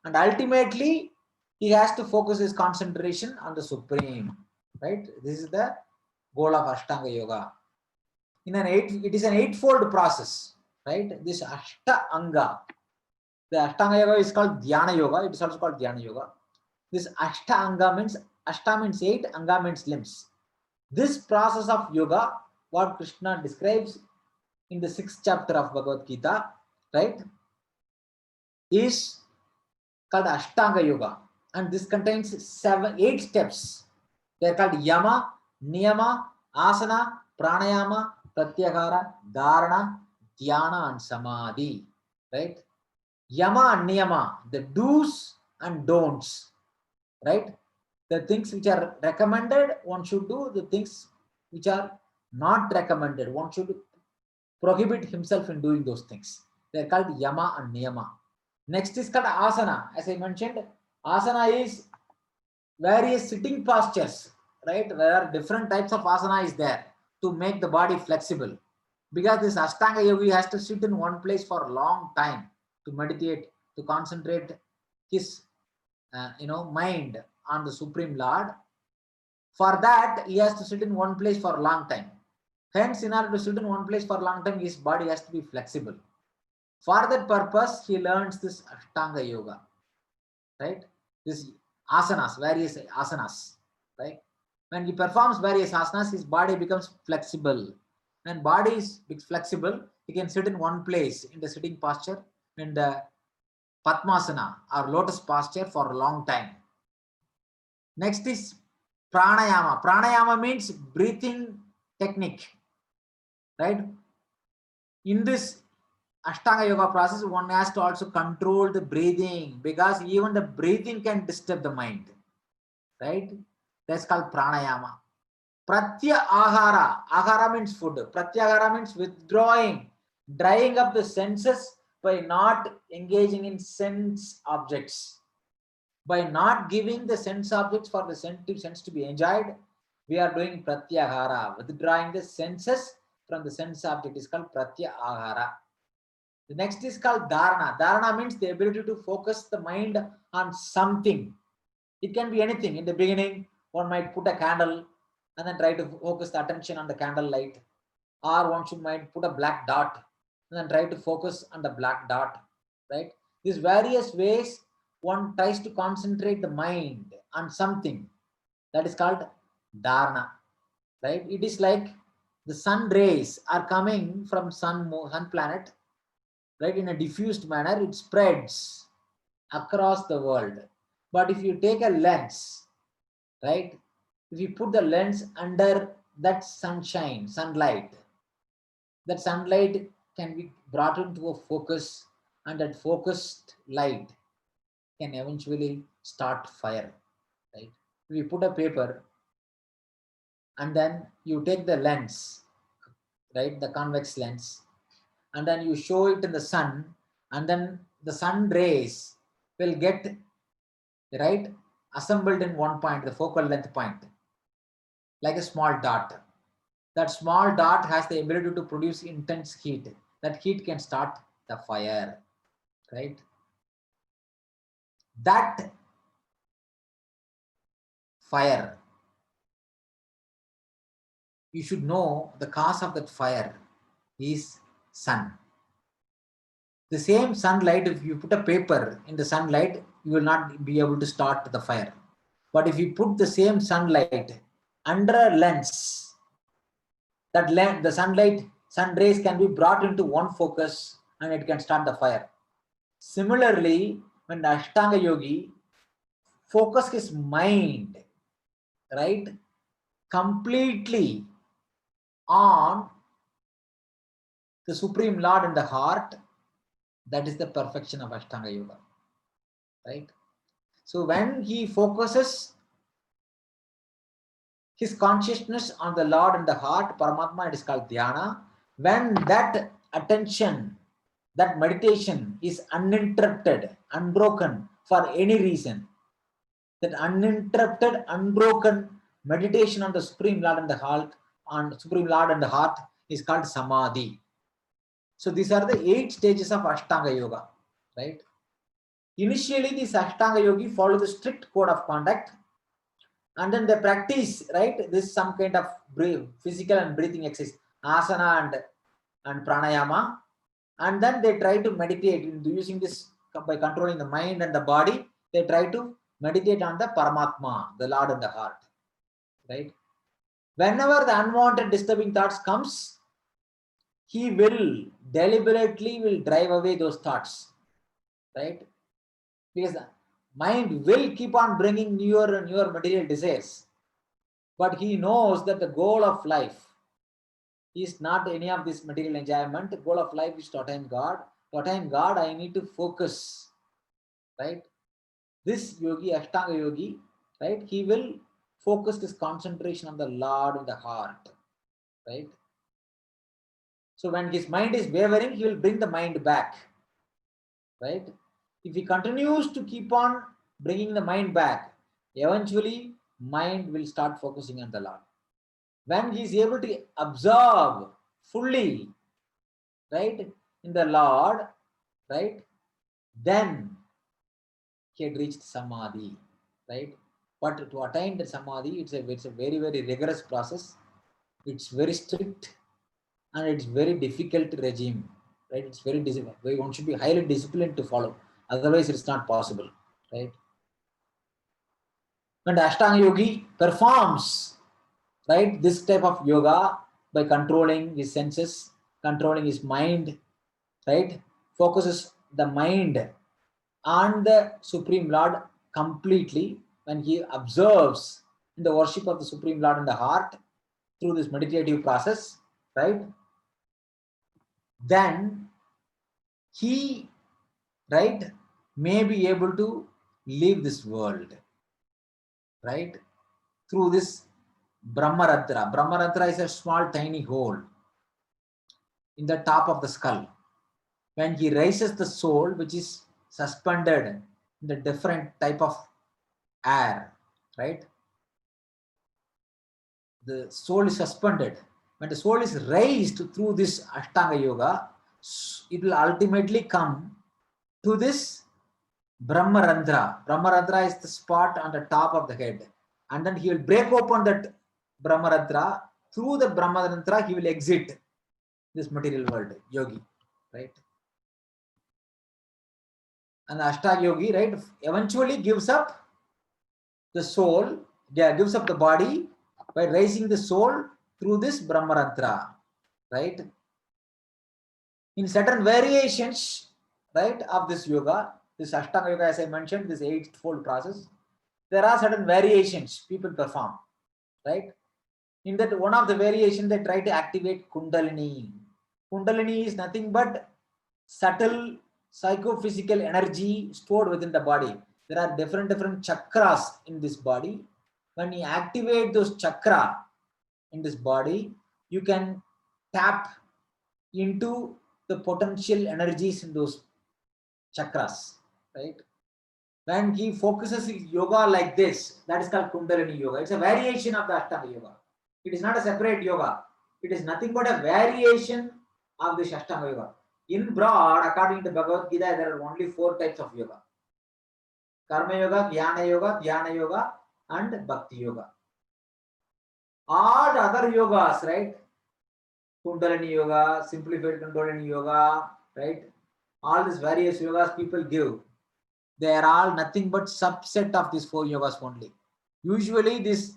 And ultimately, he has to focus his concentration on the Supreme, right? This is the goal of Ashtanga Yoga. It is an eightfold process, right? This Ashta Anga. The Ashtanga Yoga is called Dhyana Yoga. It is also called Dhyana Yoga. This Ashta Anga means, Ashta means 8, Anga means limbs. This process of yoga, what Krishna describes in the 6th chapter of Bhagavad Gita, right, is called Ashtanga Yoga. And this contains 8 steps. They are called Yama, Niyama, Asana, Pranayama, Pratyahara, Dharana, Dhyana, and Samadhi. Right? Yama and Niyama, the do's and don'ts. Right? The things which are recommended, one should do. The things which are not recommended, one should prohibit himself in doing those things. They are called Yama and Niyama. Next is called Asana. As I mentioned, Asana is various sitting postures, right? There are different types of asana is there to make the body flexible. Because this Ashtanga yogi has to sit in one place for a long time to meditate, to concentrate his mind on the Supreme Lord. For that, he has to sit in one place for a long time. Hence, in order to sit in one place for a long time, his body has to be flexible. For that purpose, he learns this Ashtanga yoga, right? This asanas, various asanas, right? When he performs various asanas, his body becomes flexible. When body is flexible, he can sit in one place in the sitting posture, in the Padmasana or lotus posture for a long time. Next is pranayama. Pranayama means breathing technique, right? In this Ashtanga yoga process, one has to also control the breathing, because even the breathing can disturb the mind, right? That's called pranayama. Pratyahara. Ahara means food. Pratyahara means withdrawing, drying up the senses by not engaging in sense objects. By not giving the sense objects for the sensitive sense to be enjoyed, we are doing pratyahara. Withdrawing the senses from the sense object is called pratyahara. The next is called dharana. Dharana means the ability to focus the mind on something. It can be anything. In the beginning, one might put a candle and then try to focus the attention on the candle light. Or one might put a black dot and then try to focus on the black dot, right? These various ways one tries to concentrate the mind on something. That is called dharana, right? It is like the sun rays are coming from sun planet, right? In a diffused manner, it spreads across the world. But if you take a lens, right? If you put the lens under that sunlight, that sunlight can be brought into a focus, and that focused light can eventually start fire, right? If you put a paper and then you take the lens, right, the convex lens, and then you show it in the sun, and then the sun rays will get, right, assembled in one point, the focal length point, like a small dot. That small dot has the ability to produce intense heat. That heat can start the fire, right? That fire, you should know the cause of that fire is sun. The same sunlight, if you put a paper in the sunlight, you will not be able to start the fire. But if you put the same sunlight under a lens, the sun rays can be brought into one focus and it can start the fire. Similarly, when the Ashtanga yogi focus his mind, right, completely on the Supreme Lord in the heart, that is the perfection of Ashtanga yoga, right? So when he focuses his consciousness on the Lord in the heart, Paramatma, it is called dhyana. When that attention, that meditation is uninterrupted, unbroken for any reason, that uninterrupted, unbroken meditation on the Supreme Lord in the heart, is called samadhi. So these are the 8 stages of Ashtanga yoga, right? Initially, this Ashtanga yogi follow the strict code of conduct, and then they practice, right? This is some kind of physical and breathing exercise, asana and pranayama, and then they try to meditate using this by controlling the mind and the body. They try to meditate on the Paramatma, the Lord in the heart, right? Whenever the unwanted disturbing thoughts comes, he will deliberately drive away those thoughts, right? Because the mind will keep on bringing newer and newer material desires, but he knows that the goal of life is not any of this material enjoyment. The goal of life is to attain God. To attain God, I need to focus, right? This yogi, Ashtanga yogi, right, he will focus his concentration on the Lord in the heart, right? So when his mind is wavering, he will bring the mind back, right? If he continues to keep on bringing the mind back, eventually mind will start focusing on the Lord. When he is able to absorb fully, right, in the Lord, right, then he had reached samadhi, right? But to attain the samadhi, it's a very, very rigorous process. It's very strict and it's very difficult regime, right? It's very disciplined. One should be highly disciplined to follow. Otherwise, it's not possible, right? When the Ashtanga yogi performs, right, this type of yoga, by controlling his senses, controlling his mind, right? Focuses the mind on the Supreme Lord completely when he observes in the worship of the Supreme Lord in the heart through this meditative process, right? Then he, right, may be able to leave this world, right, through this Brahmarantra. Brahmarantra is a small tiny hole in the top of the skull. When he raises the soul, which is suspended in the different type of air, right? The soul is suspended. When the soul is raised through this Ashtanga Yoga, it will ultimately come to this Brahmarantra. Brahmarantra is the spot on the top of the head. And then he will break open that Brahmarantra. Through the Brahmarantra, he will exit this material world, yogi, right? And the Ashtanga Yogi, right, eventually gives up the soul, gives up the body by raising the soul through this Brahmarantra, right? In certain variations, right, of this yoga, this Ashtanga Yoga, as I mentioned, this eightfold process, there are certain variations people perform, right? In that one of the variations, they try to activate Kundalini. Kundalini is nothing but subtle psychophysical energy stored within the body. There are different chakras in this body. When you activate those chakra in this body, you can tap into the potential energies in those chakras, right? When he focuses his yoga like this, that is called Kundalini Yoga. It's a variation of the Ashtanga Yoga. It is not a separate yoga. It is nothing but a variation of this Ashtanga Yoga. In broad, according to Bhagavad Gita, there are only 4 types of yoga. Karma Yoga, Dhyana Yoga, and Bhakti Yoga. All the other yogas, right? Kundalini Yoga, Simplified Kundalini Yoga, right? All these various yogas people give. They are all nothing but subset of these 4 yogas only. Usually this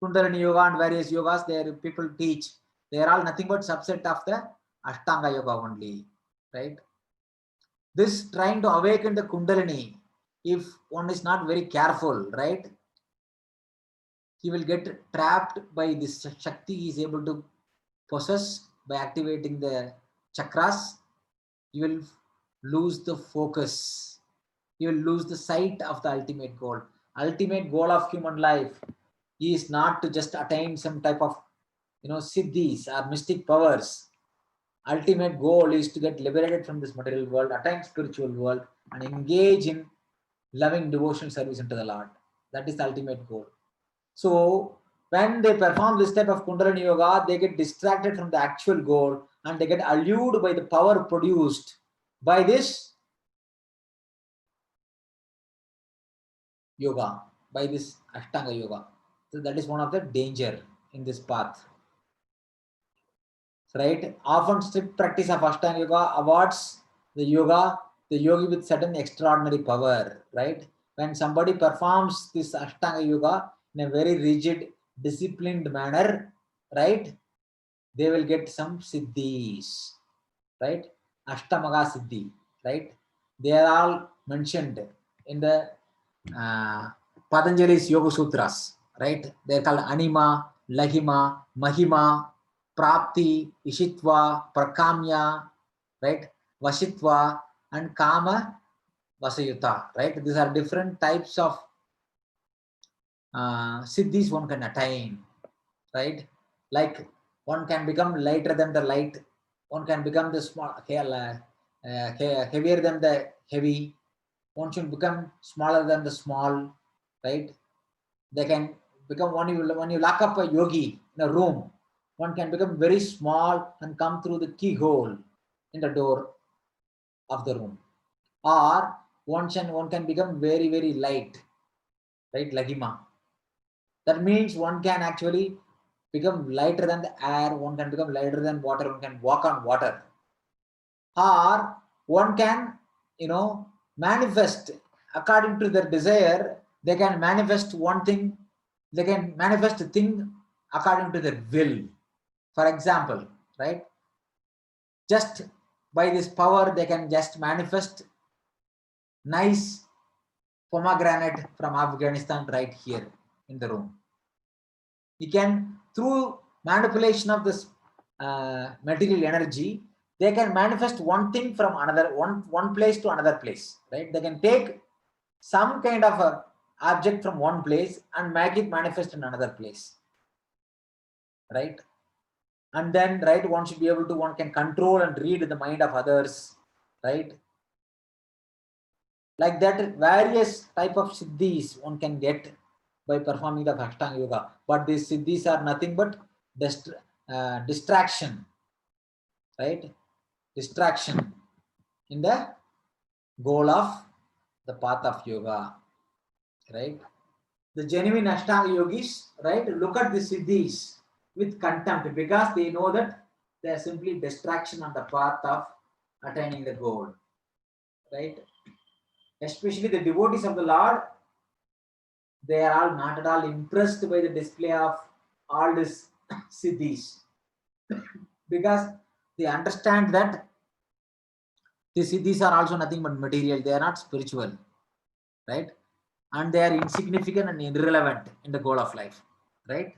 Kundalini Yoga and various yogas, people teach, they are all nothing but subset of the Ashtanga Yoga only, right? This trying to awaken the Kundalini, if one is not very careful, right, he will get trapped by this Shakti he is able to possess by activating the chakras. You will lose the focus. You will lose the sight of the ultimate goal. Ultimate goal of human life is not to just attain some type of, siddhis or mystic powers. Ultimate goal is to get liberated from this material world, attain spiritual world, and engage in loving devotional service unto the Lord. That is the ultimate goal. So when they perform this type of Kundalini Yoga, they get distracted from the actual goal and they get allured by the power produced by this yoga, by this Ashtanga Yoga. So that is one of the danger in this path. Right? Often strict practice of Ashtanga Yoga awards the yogi with certain extraordinary power, right? When somebody performs this Ashtanga Yoga in a very rigid, disciplined manner, right? They will get some siddhis, right? Ashtamaga siddhi, right? They are all mentioned in the Patanjali's Yoga Sutras, right? They are called Anima, Lahima, Mahima, Prapti, Ishitva, Prakamya, right? Vashitva, and Kama Vasayuta, right? These are different types of siddhis one can attain, right? Like one can become lighter than the light, one can become the small, heavier than the heavy, one should become smaller than the small, right? They can become, when you lock up a yogi in a room, one can become very small and come through the keyhole in the door of the room. Or one can become very, very light, right? Lahima. That means one can actually become lighter than the air, one can become lighter than water, one can walk on water. Or one can, manifest according to their desire. They can manifest one thing, they can manifest a thing according to their will. For example, right? Just by this power, they can just manifest nice pomegranate from Afghanistan right here in the room. You can, through manipulation of this material energy, they can manifest one thing from another, one place to another place, right? They can take some kind of a object from one place and make it manifest in another place, right? And then, right, one should be able to, one can control and read the mind of others, right? Like that, various type of siddhis one can get by performing the Ashtanga Yoga. But these siddhis are nothing but distraction, right? Distraction in the goal of the path of yoga, right? The genuine Ashtanga yogis, right, look at the siddhis with contempt because they know that they are simply distraction on the path of attaining the goal, right? Especially the devotees of the Lord, they are all not at all impressed by the display of all these siddhis because they understand that these siddhis are also nothing but material. They are not spiritual, right? And they are insignificant and irrelevant in the goal of life, right?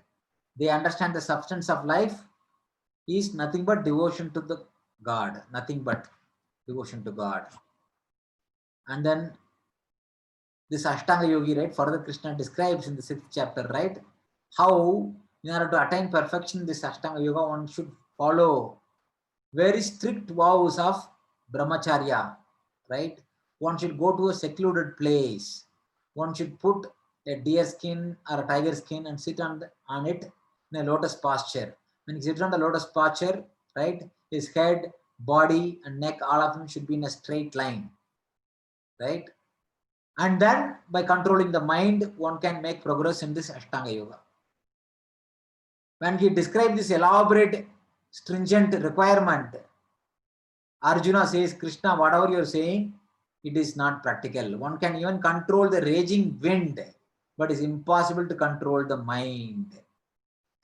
They understand the substance of life is nothing but devotion to the God, nothing but devotion to God. And then this Ashtanga Yogi, right, further Krishna describes in the 6th chapter, right, how in order to attain perfection, this Ashtanga Yoga, one should follow very strict vows of brahmacharya, right? One should go to a secluded place. One should put a deer skin or a tiger skin and sit on it in a lotus posture. When he sits on the lotus posture, right, his head, body, and neck, all of them should be in a straight line, right? And then by controlling the mind, one can make progress in this Ashtanga Yoga. When he described this elaborate, stringent requirement, Arjuna says, Krishna, whatever you are saying, it is not practical. One can even control the raging wind, but it's impossible to control the mind.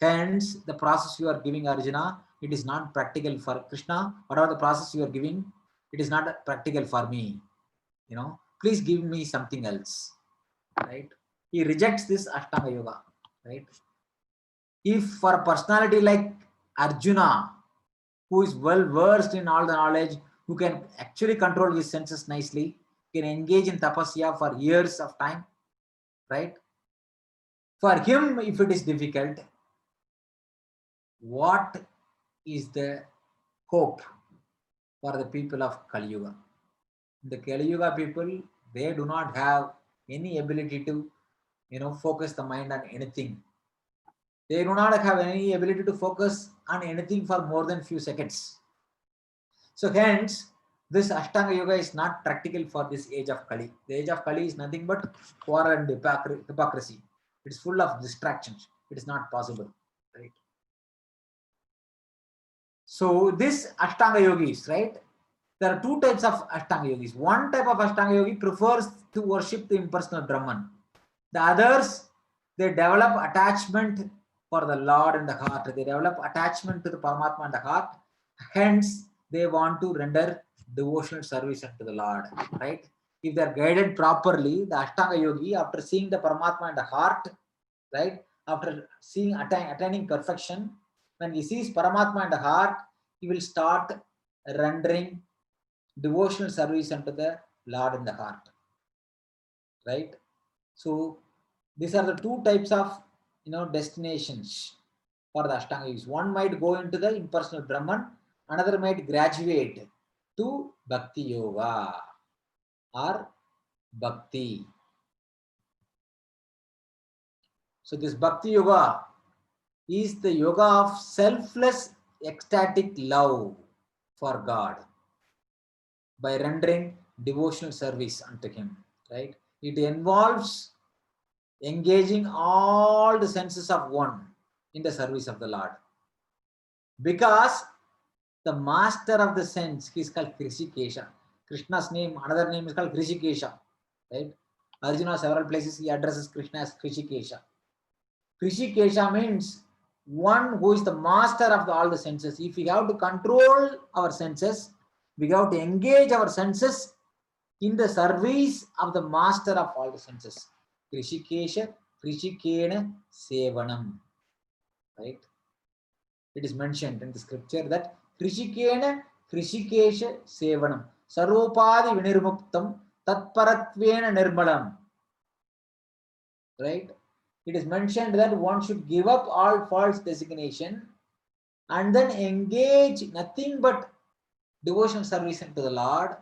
Hence, the process you are giving, Arjuna, it is not practical for Krishna. Whatever the process you are giving, it is not practical for me. You know, please give me something else, right? He rejects this Ashtanga Yoga, right? If for a personality like Arjuna, who is well versed in all the knowledge, who can actually control his senses nicely, can engage in tapasya for years of time, right? For him, if it is difficult, what is the hope for the people of Kali Yuga? The Kali Yuga people, they do not have any ability to, focus the mind on anything. They do not have any ability to focus on anything for more than few seconds. So hence, this Ashtanga Yoga is not practical for this age of Kali. The age of Kali is nothing but war and hypocrisy. It's full of distractions. It is not possible, right? So this Ashtanga Yogis, right? There are two types of Ashtanga Yogis. One type of Ashtanga Yogi prefers to worship the impersonal Brahman. The others, they develop attachment for the Lord in the heart. They develop attachment to the Paramatma in the heart. Hence, they want to render devotional service unto the Lord, right? If they are guided properly, the Ashtanga Yogi, after seeing the Paramatma in the heart, right? After seeing attaining perfection, when he sees Paramatma in the heart, he will start rendering devotional service unto the Lord in the heart, right? So these are the two types of destinations for the Ashtanga Yogis. One might go into the impersonal Brahman, another might graduate to Bhakti Yoga or Bhakti. So this Bhakti Yoga is the yoga of selfless ecstatic love for God by rendering devotional service unto Him, right? It involves engaging all the senses of one in the service of the Lord. Because the master of the sense, he is called Krishikesha. Krishna's name, another name is called Krishikesha, right? Arjuna, several places he addresses Krishna as Krishikesha. Krishikesha means one who is the master of all the senses. If we have to control our senses, we have to engage our senses in the service of the master of all the senses. Krishikesha, Krishikena, Sevanam. Right? It is mentioned in the scripture that Krishikena, Krishikesha, Sevanam. Sarupadi Vinirmuktam, Tatparatvena Nirmalam. Right? It is mentioned that one should give up all false designation and then engage nothing but devotional service to the Lord,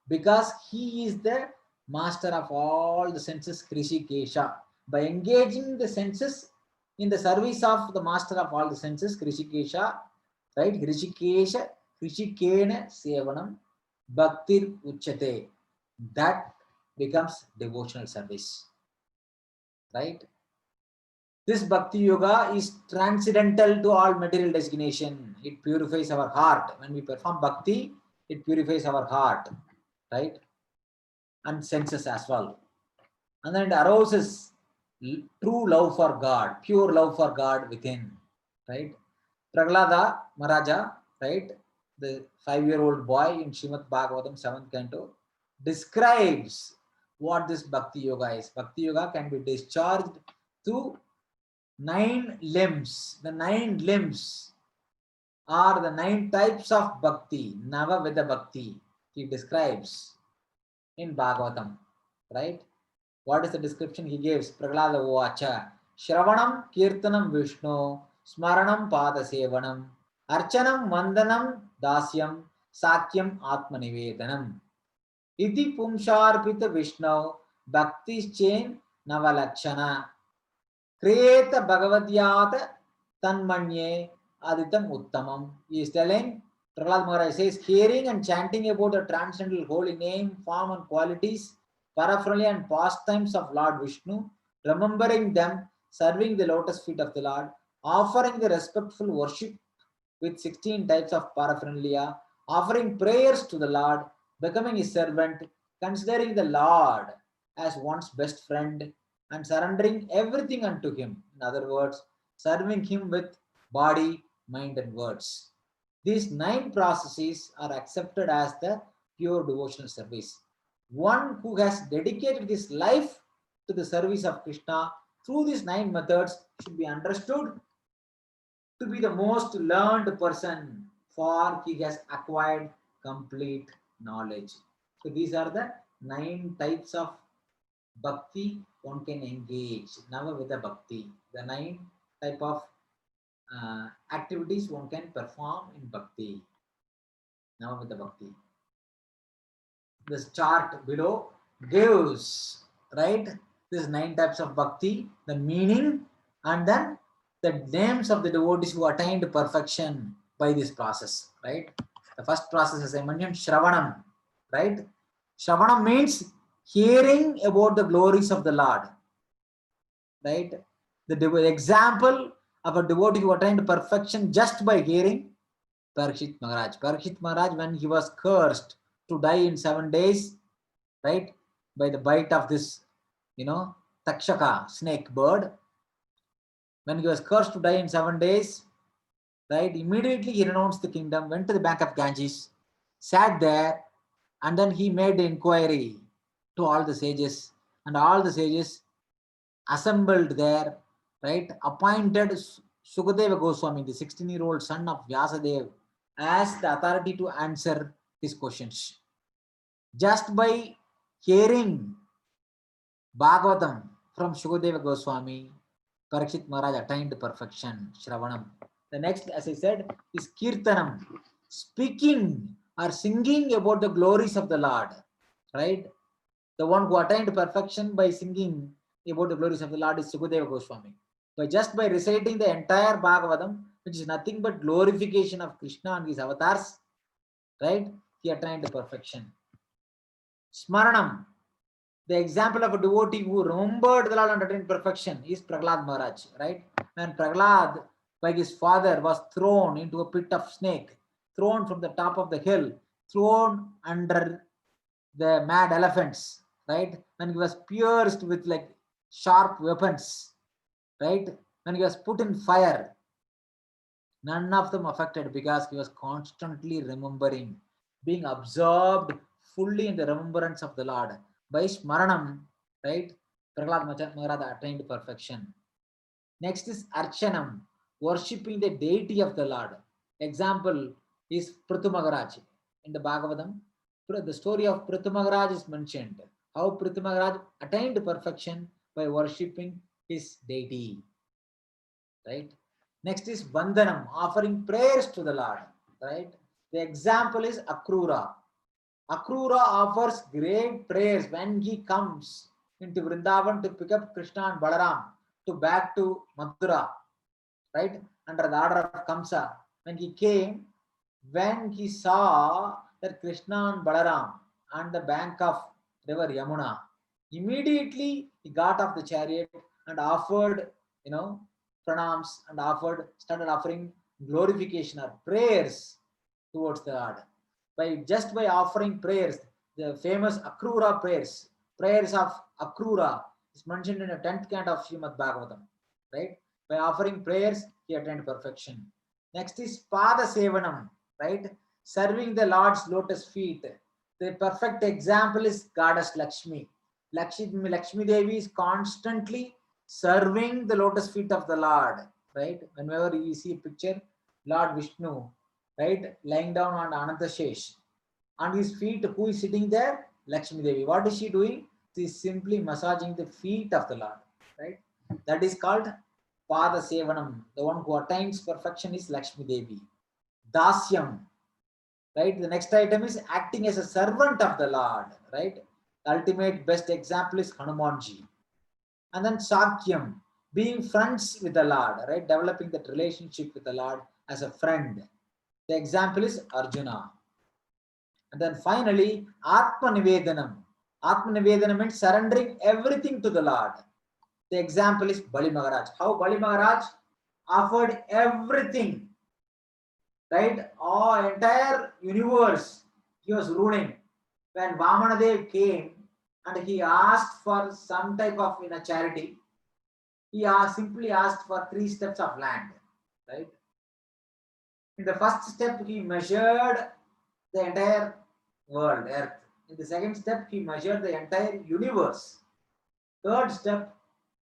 because he is the master of all the senses, Krishikesha. By engaging the senses in the service of the master of all the senses, Krishikesha, right? Krishikesha, Krishikena Sevanam, Bhaktir Uchate. That becomes devotional service, right? This Bhakti Yoga is transcendental to all material designation. It purifies our heart. When we perform Bhakti, it purifies our heart, right? And senses as well. And then it arouses true love for God, pure love for God within, right? Prahlada Maharaja, right? The 5-year-old boy in Srimad Bhagavatam 7th canto describes what this Bhakti Yoga is. Bhakti Yoga can be discharged through 9 limbs. The 9 limbs are the 9 types of Bhakti, Navavida Bhakti. He describes in Bhagavatam, right? What is the description he gives? Prahlada Uvacha, Shravanam Kirtanam Vishnu, Smaranam Padasevanam, Archanam Vandanam Dasyam, Sakyam Atmanivedanam. Iti Pumsharpita Vishnu, Bhakti Chain Navalakshana. Kreta Bhagavadyata Tanmanye Aditam Uttamam. He is telling, Prahlad Maharaj says, hearing and chanting about the transcendental holy name, form and qualities, paraphernalia and pastimes of Lord Vishnu, remembering them, serving the lotus feet of the Lord, offering the respectful worship with 16 types of paraphernalia, offering prayers to the Lord, becoming his servant, considering the Lord as one's best friend, and surrendering everything unto him. In other words, serving him with body, mind, and words. These 9 processes are accepted as the pure devotional service. One who has dedicated his life to the service of Krishna through these 9 methods should be understood to be the most learned person, for he has acquired complete knowledge. So these are the 9 types of bhakti one can engage. Navavida Bhakti, the 9 type of activities one can perform in bhakti. Navavida Bhakti. This chart below gives, right, these 9 types of bhakti, the meaning, and then the names of the devotees who attained perfection by this process, right? The first process, as I mentioned, Shravanam, right? Shravanam means hearing about the glories of the Lord, right? The example of a devotee who attained perfection just by hearing, Parikshit Maharaj. Parikshit Maharaj, when he was cursed to die in 7 days, right, by the bite of this, Takshaka, snake bird, when he was cursed to die in 7 days, right, immediately he renounced the kingdom, went to the bank of Ganges, sat there, and then he made the inquiry to all the sages, and all the sages assembled there, right, appointed Sukadeva Goswami, the 16-year-old son of Vyasadeva, as the authority to answer his questions. Just by hearing Bhagavatam from Sukadeva Goswami, Parikshit Maharaj attained perfection, Shravanam. The next, as I said, is Kirtanam, speaking or singing about the glories of the Lord, right? The one who attained perfection by singing about the glories of the Lord is Sukadeva Goswami. Just by reciting the entire Bhagavatam, which is nothing but glorification of Krishna and his avatars, right? He attained perfection. Smaranam, the example of a devotee who remembered the Lord and attained perfection is Prahlad Maharaj, right? When Prahlad, by his father, was thrown into a pit of snake, thrown from the top of the hill, thrown under the mad elephants, right? When he was pierced with like sharp weapons, right? When he was put in fire, None of them affected because he was constantly remembering, being absorbed fully in the remembrance of the Lord. By Smaranam, right? Prahlad Maharaj attained perfection. Next is Archanam, worshipping the deity of the Lord. Example is Prithu Maharaj. In the Bhagavatam, the story of Prithu Maharaj is mentioned. How Prithu Maharaj attained perfection by worshipping his deity. Right? Next is Vandanam, offering prayers to the Lord. Right? The example is Akrura. Akrura offers great prayers when he comes into Vrindavan to pick up Krishna and Balaram to back to Mathura, right? Under the order of Kamsa. When he came, when he saw that Krishna and Balaram on the bank of river Yamuna, immediately he got off the chariot and offered, pranams and started offering glorification or prayers towards the Lord. By offering prayers, the famous Akrura prayers of Akrura is mentioned in the 10th canto of Srimad Bhagavatam, right? By offering prayers, he attained perfection. Next is Pada Sevanam, right? Serving the Lord's lotus feet. The perfect example is Goddess Lakshmi. Lakshmi Devi is constantly serving the lotus feet of the Lord, right? Whenever you see a picture, Lord Vishnu, right, lying down on Anantashesh. On his feet, who is sitting there? Lakshmi Devi. What is she doing? She is simply massaging the feet of the Lord, right? That is called Pada Sevanam. The one who attains perfection is Lakshmi Devi. Dasyam, right? The next item is acting as a servant of the Lord, right? The ultimate best example is Hanumanji. And then Sakyam, being friends with the Lord, right? Developing that relationship with the Lord as a friend. The example is Arjuna. And then finally, Atma Nivedanam. Atma Nivedanam means surrendering everything to the Lord. The example is Bali Maharaj. How Bali Maharaj offered everything, right? All entire universe he was ruling. When Vamanadev came and he asked for some type of charity, he simply asked for 3 steps of land, right? In the first step, he measured the entire world, earth. In the second step, he measured the entire universe. Third step,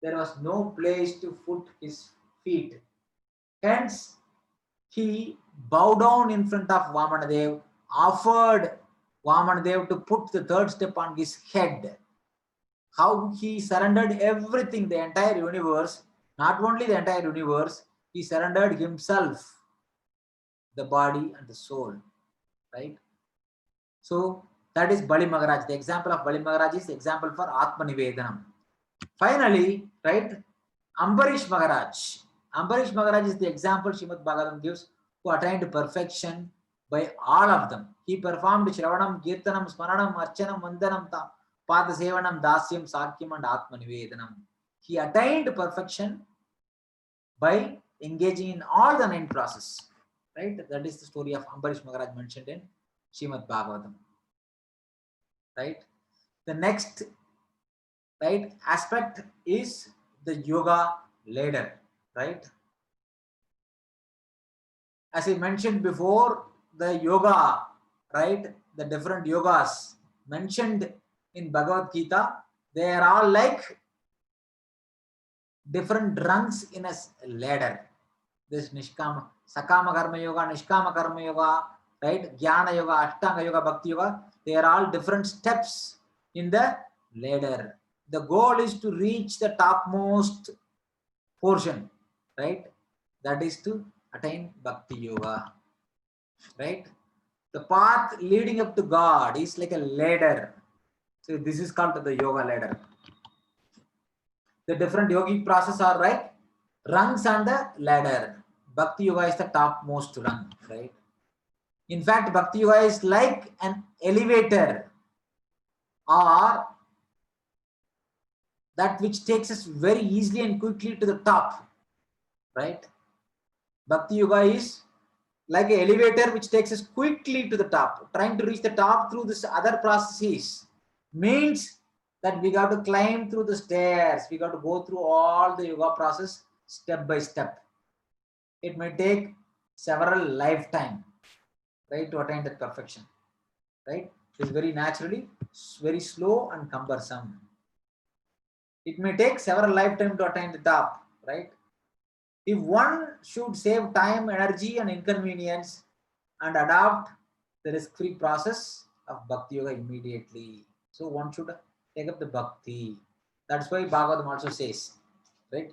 there was no place to put his feet. Hence, he bowed down in front of Vamanadev, offered Vamanadev to put the third step on his head. How he surrendered everything, the entire universe, not only the entire universe, he surrendered himself, the body and the soul, right? So that is Bali Maharaj. The example of Bali Maharaj is the example for Atma Nivedanam. Finally, right, Ambarish Maharaj. Ambarish Maharaj is the example Srimad Bhagavatam gives who attained perfection by all of them. He performed Shravanam, Kirtanam, Smaranam, Archanam, Vandanam, Pada Sevanam, Dasyam, Sakyam and Atma Nivedanam. He attained perfection by engaging in all the 9 processes. Right? That is the story of Ambarish Maharaj mentioned in Srimad Bhagavatam. Right? The next aspect is the yoga ladder. Right? As I mentioned before, the yoga, right? The different yogas mentioned in Bhagavad Gita, they are all like different rungs in a ladder. This Nishkama, Sakama Karma Yoga, Nishkama Karma Yoga, right? Jnana Yoga, Ashtanga Yoga, Bhakti Yoga, they are all different steps in the ladder. The goal is to reach the topmost portion, right? That is to attain Bhakti Yoga, right? The path leading up to God is like a ladder. So this is called the yoga ladder. The different yogic process are like rungs on the ladder. Bhakti Yoga is the topmost rung, right? In fact, Bhakti Yoga is like an elevator or that which takes us very easily and quickly to the top, right? Bhakti Yoga is like an elevator which takes us quickly to the top. Trying to reach the top through this other processes means that we got to climb through the stairs. We got to go through all the yoga process step by step. It may take several lifetime, right, to attain that perfection, right? It's very naturally very slow and cumbersome. It may take several lifetime to attain the top, right? If one should save time, energy, and inconvenience and adopt the risk-free process of Bhakti Yoga immediately, so one should take up the Bhakti. That's why Bhagavatam also says, right?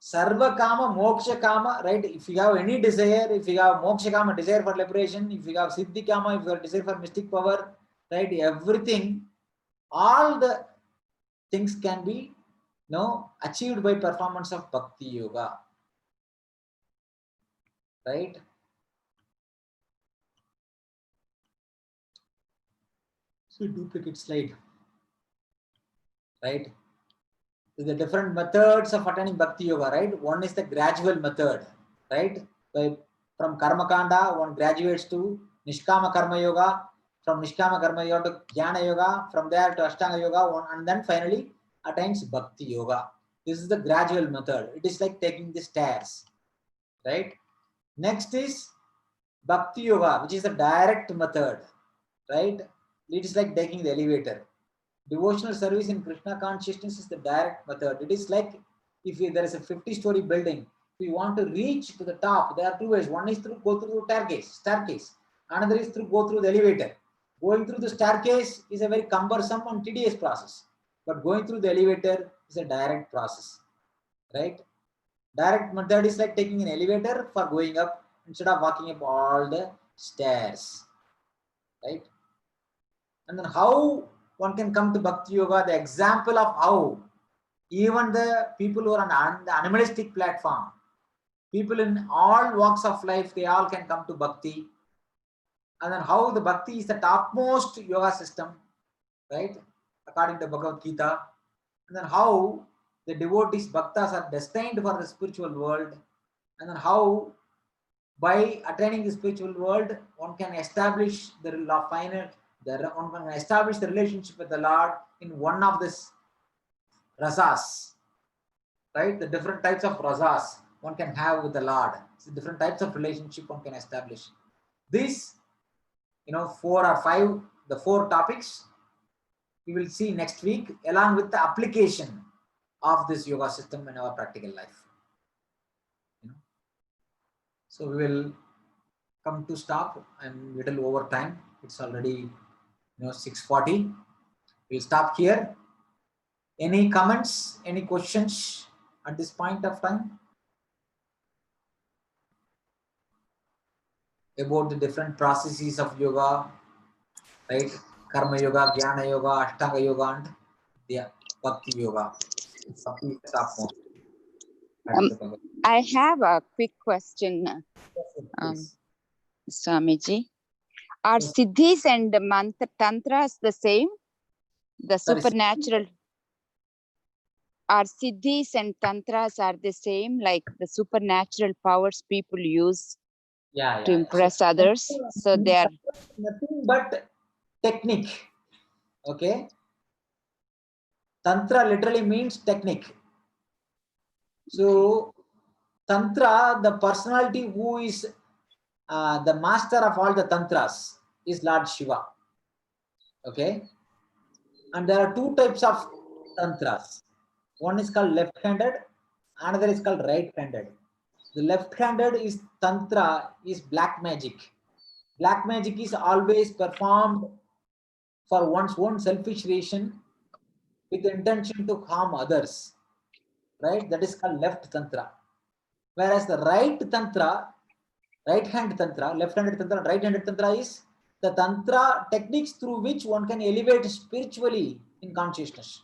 Sarva Kama, Moksha Kama, right? If you have any desire, if you have Moksha Kama, desire for liberation, if you have Siddhi Kama, if you have desire for mystic power, right? Everything, all the things can be achieved by performance of Bhakti Yoga, right? So duplicate slide, right? The different methods of attaining Bhakti Yoga, right? One is the gradual method, right? From Karma Kanda, one graduates to Nishkama Karma Yoga, from Nishkama Karma Yoga to Jnana Yoga, from there to Ashtanga Yoga, and then finally attains Bhakti Yoga. This is the gradual method. It is like taking the stairs, right? Next is Bhakti Yoga, which is the direct method, right? It is like taking the elevator. Devotional service in Krishna consciousness is the direct method. It is like if there is a 50-story building, if you want to reach to the top, there are two ways. One is through go through the staircase. Another is through go through the elevator. Going through the staircase is a very cumbersome and tedious process, but going through the elevator is a direct process, right? Direct method is like taking an elevator for going up instead of walking up all the stairs, right? And then how one can come to Bhakti Yoga, the example of how even the people who are on the animalistic platform, people in all walks of life, they all can come to Bhakti. And then how the Bhakti is the topmost yoga system, right? According to Bhagavad Gita. And then how the devotees, bhaktas are destined for the spiritual world. And then how by attaining the spiritual world, one can establish the one can establish the relationship with the Lord in one of these rasas, right? The different types of rasas one can have with the Lord. So different types of relationship one can establish. These, 4 or 5, the 4 topics we will see next week, along with the application of this yoga system in our practical life. So we will come to stop. I'm little over time. It's already 6:40. We'll stop here. Any comments, any questions at this point of time about the different processes of yoga, right? Karma yoga, Jnana yoga, Ashtanga yoga, and Bhakti yoga. Bhakti is topmost. I have a quick question, Swamiji. Are siddhis and tantras the same? The supernatural. Are siddhis and tantras are the same, like the supernatural powers people use to impress others? So they are nothing but technique. Okay. Tantra literally means technique. So Tantra, the personality who is the master of all the tantras is Lord Shiva. Okay. And there are 2 types of tantras. One is called left-handed, another is called right-handed. The left-handed is tantra, is black magic. Black magic is always performed for one's own selfish reason with the intention to harm others, right? That is called left tantra. Whereas the right-handed tantra, left-handed tantra, right-handed tantra is the tantra techniques through which one can elevate spiritually in consciousness,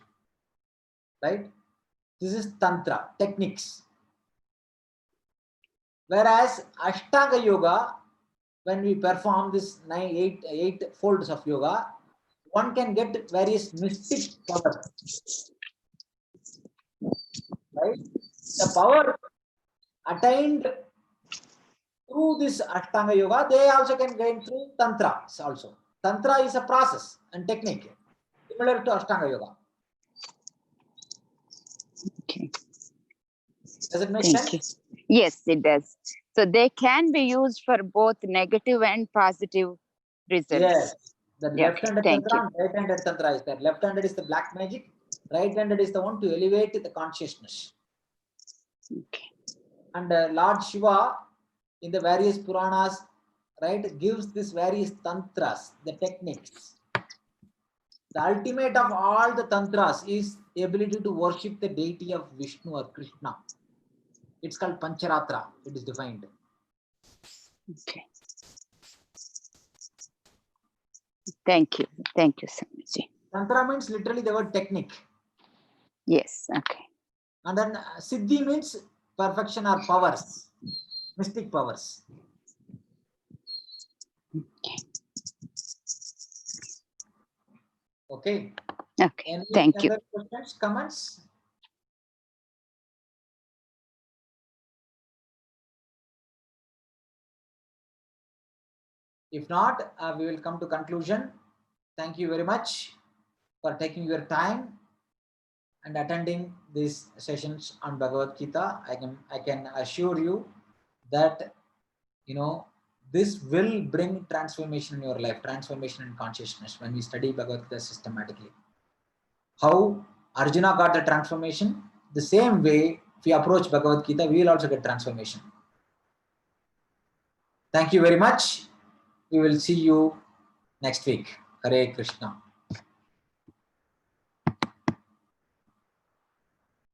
right? This is tantra techniques. Whereas Ashtanga yoga, when we perform this 8 folds of yoga, one can get various mystic powers, right? The power attained through this Ashtanga yoga, they also can gain through Tantra also. Tantra is a process and technique similar to Ashtanga yoga. Okay. Does it make Thank sense? You. Yes, it does. So they can be used for both negative and positive results. Yes, the Yeah, left-handed thank tantra you. and right-handed tantra is there. Left-handed is the black magic. Right-handed is the one to elevate the consciousness. Okay. And Lord Shiva in the various Puranas, right, gives this various tantras, the techniques. The ultimate of all the tantras is the ability to worship the deity of Vishnu or Krishna. It's called Pancharatra. It is defined. Okay. Thank you. Thank you, Swamiji. Tantra means literally the word technique. Yes. Okay. And then Siddhi means perfection or powers, mystic powers. Okay. Okay. Any Thank you. other questions, comments? If not, we will come to conclusion. Thank you very much for taking your time and attending these sessions on Bhagavad Gita. I can assure you that this will bring transformation in your life, transformation in consciousness when we study Bhagavad Gita systematically. How Arjuna got the transformation, the same way if we approach Bhagavad Gita, we will also get transformation. Thank you very much. We will see you next week. Hare Krishna.